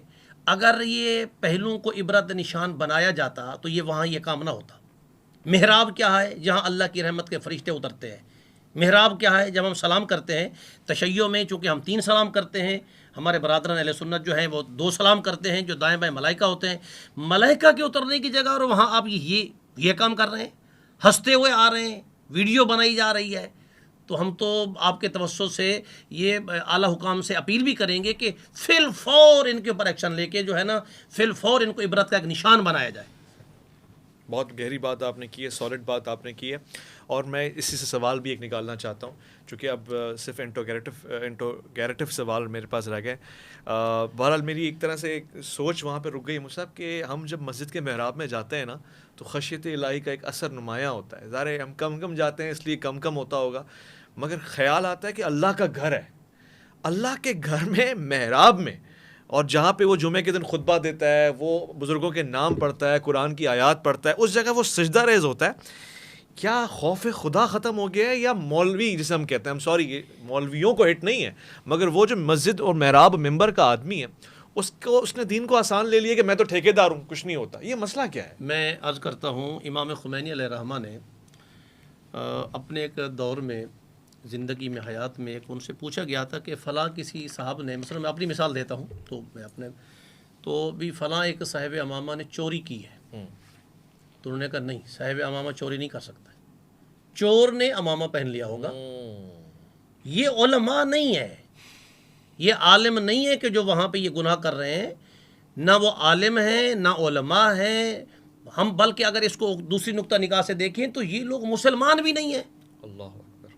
C: اگر یہ پہلوؤں کو عبرت نشان بنایا جاتا تو یہ وہاں یہ کام نہ ہوتا. محراب کیا ہے؟ جہاں اللہ کی رحمت کے فرشتے اترتے ہیں. محراب کیا ہے؟ جب ہم سلام کرتے ہیں تشیع میں, چونکہ ہم 3 سلام کرتے ہیں, ہمارے برادران اہل سنت جو ہیں وہ 2 سلام کرتے ہیں, جو دائیں بائیں ملائکہ ہوتے ہیں, ملائکہ کے اترنے کی جگہ اور وہاں آپ یہ کام کر رہے ہیں, ہنستے ہوئے آ رہے ہیں, ویڈیو بنائی جا رہی ہے. تو ہم تو آپ کے توسط سے یہ اعلیٰ حکام سے اپیل بھی کریں گے کہ فی الفور ان کے اوپر ایکشن لے کے جو ہے نا, فی الفور ان کو عبرت کا ایک نشان بنایا جائے.
B: بہت گہری بات آپ نے کی ہے، سالڈ بات آپ نے کی ہے، اور میں اسی سے سوال بھی ایک نکالنا چاہتا ہوں، چونکہ اب صرف انٹروگیریٹو سوال میرے پاس رہ گئے. بہرحال میری ایک طرح سے ایک سوچ وہاں پہ رک گئی مجھ صاحب کہ ہم جب مسجد کے محراب میں جاتے ہیں نا تو خشیت الہی کا ایک اثر نمایاں ہوتا ہے. ظاہر ہے ہم کم جاتے ہیں اس لیے کم ہوتا ہوگا، مگر خیال آتا ہے کہ اللہ کا گھر ہے، اللہ کے گھر میں محراب میں، اور جہاں پہ وہ جمعے کے دن خطبہ دیتا ہے، وہ بزرگوں کے نام پڑھتا ہے، قرآن کی آیات پڑھتا ہے، اس جگہ وہ سجدہ ریز ہوتا ہے. کیا خوف خدا ختم ہو گیا ہے، یا مولوی جسے ہم کہتے ہیں، ہم سوری مولویوں کو ہٹ نہیں ہے، مگر وہ جو مسجد اور محراب ممبر کا آدمی ہے اس نے دین کو آسان لے لیا کہ میں تو ٹھیکیدار ہوں، کچھ نہیں ہوتا. یہ مسئلہ کیا ہے؟
C: میں عرض کرتا ہوں، امام خمینی علیہ الرحمہ نے اپنے ایک دور میں زندگی میں حیات میں ایک ان سے پوچھا گیا تھا کہ فلاں کسی صاحب نے، مثلا میں اپنی مثال دیتا ہوں تو بھی فلاں ایک صاحب امامہ نے چوری کی ہے، تو انہوں نے کہا نہیں، صاحب امامہ چوری نہیں کر سکتا، چور نے امامہ پہن لیا ہوگا. یہ علماء نہیں ہے، یہ عالم نہیں ہے کہ جو وہاں پہ یہ گناہ کر رہے ہیں، نہ وہ عالم ہیں نہ علماء ہیں. ہم بلکہ اگر اس کو دوسری نقطہ نگاہ سے دیکھیں تو یہ لوگ مسلمان بھی نہیں ہیں.
B: اللہ اکبر.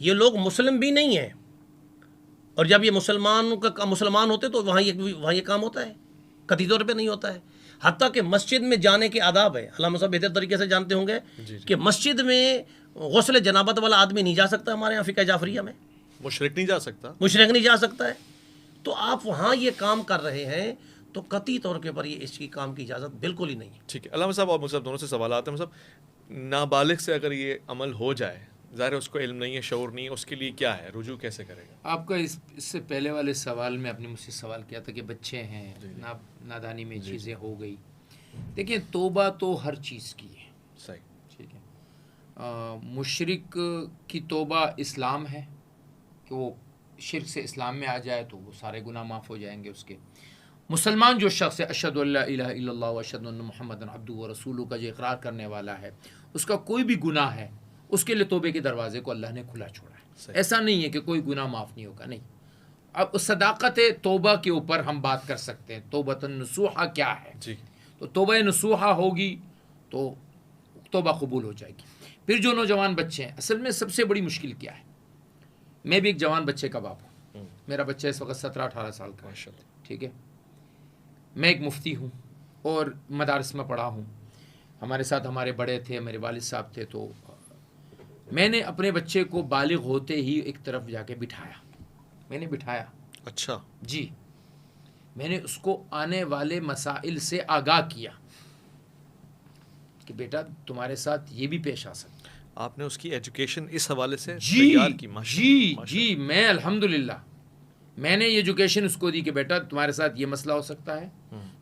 C: یہ لوگ مسلم بھی نہیں ہیں، اور جب یہ مسلمان ہوتے تو وہاں یہ کام ہوتا ہے، قطعی طور پہ نہیں ہوتا ہے. حتیٰ کہ مسجد میں جانے کے آداب ہے، علامہ صاحب بہتر طریقے سے جانتے ہوں گے کہ مسجد میں غسل جنابت والا آدمی نہیں جا سکتا. ہمارے یہاں فقہ جعفریہ میں
B: مشرک نہیں جا سکتا،
C: مشرک نہیں جا سکتا ہے. تو آپ وہاں یہ کام کر رہے ہیں تو قطعی طور کے پر یہ اس کی کام کی اجازت بالکل ہی نہیں ہے.
B: ٹھیک ہے. علامہ صاحب اور مصعب دونوں سے سوالات ہیں. مصعب، نابالغ سے اگر یہ عمل ہو جائے، ظاہر ہے اس کو علم نہیں ہے، شعور نہیں ہے، اس کے لیے کیا ہے، رجوع کیسے کرے گا؟
A: آپ کا اس سے پہلے والے سوال میں آپ نے مجھ سے سوال کیا تھا کہ بچے ہیں، نادانی میں چیزیں ہو گئی. دیکھیں، توبہ تو ہر چیز کی ہے.
B: صحیح.
A: ٹھیک ہے. مشرک کی توبہ اسلام ہے کہ وہ شرک سے اسلام میں آ جائے تو وہ سارے گناہ معاف ہو جائیں گے اس کے. مسلمان جو شخص ہے، اشہد ان لا الہ الا اللہ و اشہد ان محمد عبدہ و رسولہ کا جو اقرار کرنے والا ہے، اس کا کوئی بھی گناہ ہے، اس کے لیے توبے کے دروازے کو اللہ نے کھلا چھوڑا ہے. ایسا نہیں ہے کہ کوئی گناہ معاف نہیں ہوگا، نہیں. اب صداقت توبہ کے اوپر ہم بات کر سکتے ہیں. توبۃ نصوحہ کیا ہے؟
B: جی.
A: تو توبہ نصوحہ ہوگی تو توبہ قبول ہو جائے گی. پھر جو نوجوان بچے ہیں، اصل میں سب سے بڑی مشکل کیا ہے؟ میں بھی ایک جوان بچے کا باپ ہوں. میرا بچہ اس وقت 17-18 سال کا ہے. ٹھیک ہے. میں ایک مفتی ہوں اور مدارس میں پڑھا ہوں. ہمارے ساتھ ہمارے بڑے تھے، میرے والد صاحب تھے. تو میں نے اپنے بچے کو بالغ ہوتے ہی ایک طرف جا کے بٹھایا. میں نے بٹھایا.
B: اچھا.
A: جی. میں نے اس کو آنے والے مسائل سے آگاہ کیا کہ بیٹا تمہارے ساتھ یہ بھی پیش آ سکتا ہے.
B: آپ نے اس کی ایجوکیشن اس حوالے سے تیار کی؟
A: جی میں الحمدللہ میں نے یہ ایجوکیشن اس کو دی کہ بیٹا تمہارے ساتھ یہ مسئلہ ہو سکتا ہے،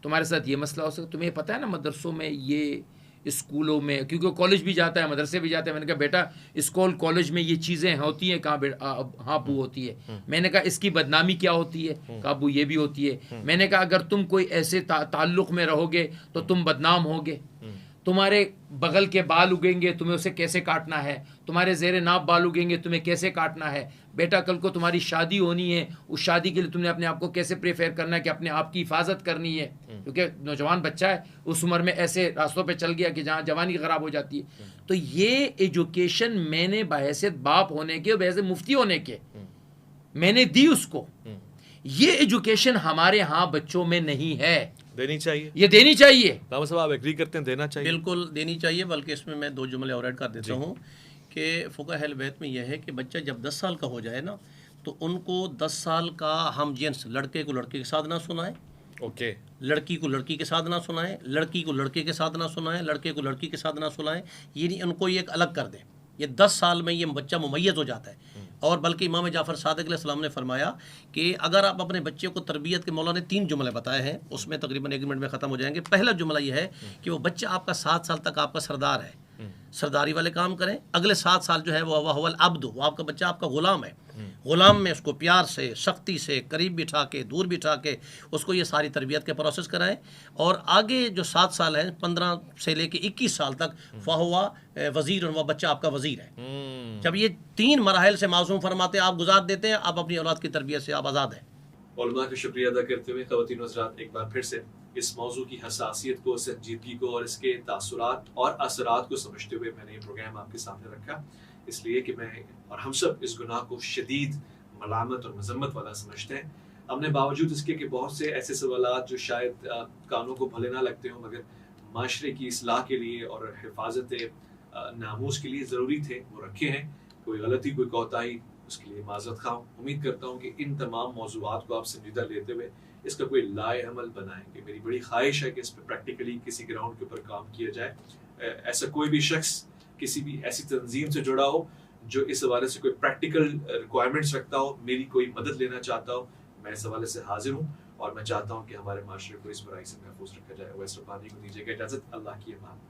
A: تمہارے ساتھ یہ مسئلہ ہو سکتا ہے. تمہیں پتہ ہے نا مدرسوں میں، یہ اسکولوں میں، کیونکہ کالج بھی جاتا ہے، مدرسے بھی جاتے ہیں. میں نے کہا بیٹا اسکول کالج میں یہ چیزیں ہوتی ہیں کہاں؟ ہاں ابو ہوتی ہے. میں نے کہا اس کی بدنامی کیا ہوتی ہے؟ کہا ابو یہ بھی ہوتی ہے. میں نے کہا اگر تم کوئی ایسے تعلق میں رہو گے تو تم بدنام ہوگے. تمہارے بغل کے بال اگیں گے، تمہیں اسے کیسے کاٹنا ہے. تمہارے زیر ناف بال اگیں گے، تمہیں کیسے کاٹنا ہے. بیٹا کل کو تمہاری شادی ہونی ہے، اس شادی کے لیے تم نے اپنے آپ کو کیسے پریفیئر کرنا ہے کہ اپنے آپ کی حفاظت کرنی ہے. کیونکہ نوجوان بچہ ہے، اس عمر میں ایسے راستوں پہ چل گیا کہ جہاں جوانی خراب ہو جاتی ہے. تو یہ ایجوکیشن میں نے بحیثیت باپ ہونے کے، بحیثیت مفتی ہونے کے، میں نے دی اس کو. یہ ایجوکیشن ہمارے ہاں بچوں میں نہیں ہے.
B: دینی چاہیے،
A: یہ دینی چاہیے.
B: علامہ صاحب آپ ایگری کرتے ہیں دینا چاہیے؟
C: بالکل دینی چاہیے. بلکہ اس میں 2 جملے اور ایڈ کر دیتا ہوں کہ فقہ اہل بیت میں یہ ہے کہ بچہ جب 10 سال کا ہو جائے نا تو ان کو 10 سال کا ہم جنس، لڑکے کو لڑکے کے ساتھ نہ سنائیں،
B: اوکے،
C: لڑکی کو لڑکی کے ساتھ نہ سنائیں، لڑکی کو لڑکے کے ساتھ نہ سنائیں، لڑکے کو لڑکی کے ساتھ نہ سنائیں. یہ نہیں، ان کو یہ ایک الگ کر دیں. یہ 10 سال میں یہ بچہ ممیز ہو جاتا ہے. اور بلکہ امام جعفر صادق علیہ السلام نے فرمایا کہ اگر آپ اپنے بچے کو تربیت کے، مولا نے 3 جملے بتائے ہیں، اس میں تقریباً 1 منٹ میں ختم ہو جائیں گے. پہلا جملہ یہ ہے کہ وہ بچہ آپ کا 7 سال تک آپ کا سردار ہے، سرداری والے کام کریں. اگلے 7 سال جو ہے وہ العبد، وہ آپ کا بچہ آپ کا غلام ہے. غلام میں اس کو پیار سے، سختی سے، قریب بٹھا کے، دور بٹھا کے اس کو یہ ساری تربیت کے پروسیس کرائیں. اور آگے جو 7 سال ہیں، 15 سے لے کے 21 سال تک، فہوا وزیر، وہ بچہ آپ کا وزیر ہے. جب یہ 3 مراحل سے معصوم فرماتے ہیں، آپ گزار دیتے ہیں، آپ اپنی اولاد کی تربیت سے آپ آزاد ہیں.
B: علماء کا شکریہ ادا کرتے ہوئے خواتین و حضرات ایک بار پھر سے اس موضوع کی حساسیت کو، سنجیدگی کو اور اس کے تاثرات اور اثرات کو سمجھتے ہوئے میں نے یہ پروگرام آپ کے سامنے رکھا، اس لیے کہ میں اور ہم سب اس گناہ کو شدید ملامت اور مذمت والا سمجھتے ہیں۔ ہم نے باوجود اس کے کہ بہت سے ایسے سوالات جو شاید کانوں کو بھلے نہ لگتے ہوں مگر معاشرے کی اصلاح کے لیے اور حفاظت ناموس کے لیے ضروری تھے، وہ رکھے ہیں۔ کوئی غلطی، کوئی کوتاہی، اس کے لیے معذرت خواہ ہوں۔ امید کرتا ہوں کہ ان تمام موضوعات کو آپ سنجیدہ لیتے ہوئے اس کا کوئی لائے عمل بنائیں گے۔ میری بڑی خواہش ہے کہ اس پہ پریکٹیکلی کسی گراؤنڈ کے اوپر کام کیا جائے۔ ایسا کوئی بھی شخص کسی بھی ایسی تنظیم سے جڑا ہو جو اس حوالے سے کوئی پریکٹیکل ریکوائرمنٹس رکھتا ہو، میری کوئی مدد لینا چاہتا ہو، میں اس حوالے سے حاضر ہوں اور میں چاہتا ہوں کہ ہمارے معاشرے کو اس برائی سے محفوظ رکھا جائے۔ ویسے پانی کو دیجیے گا اجازت، اللہ کی امان میں۔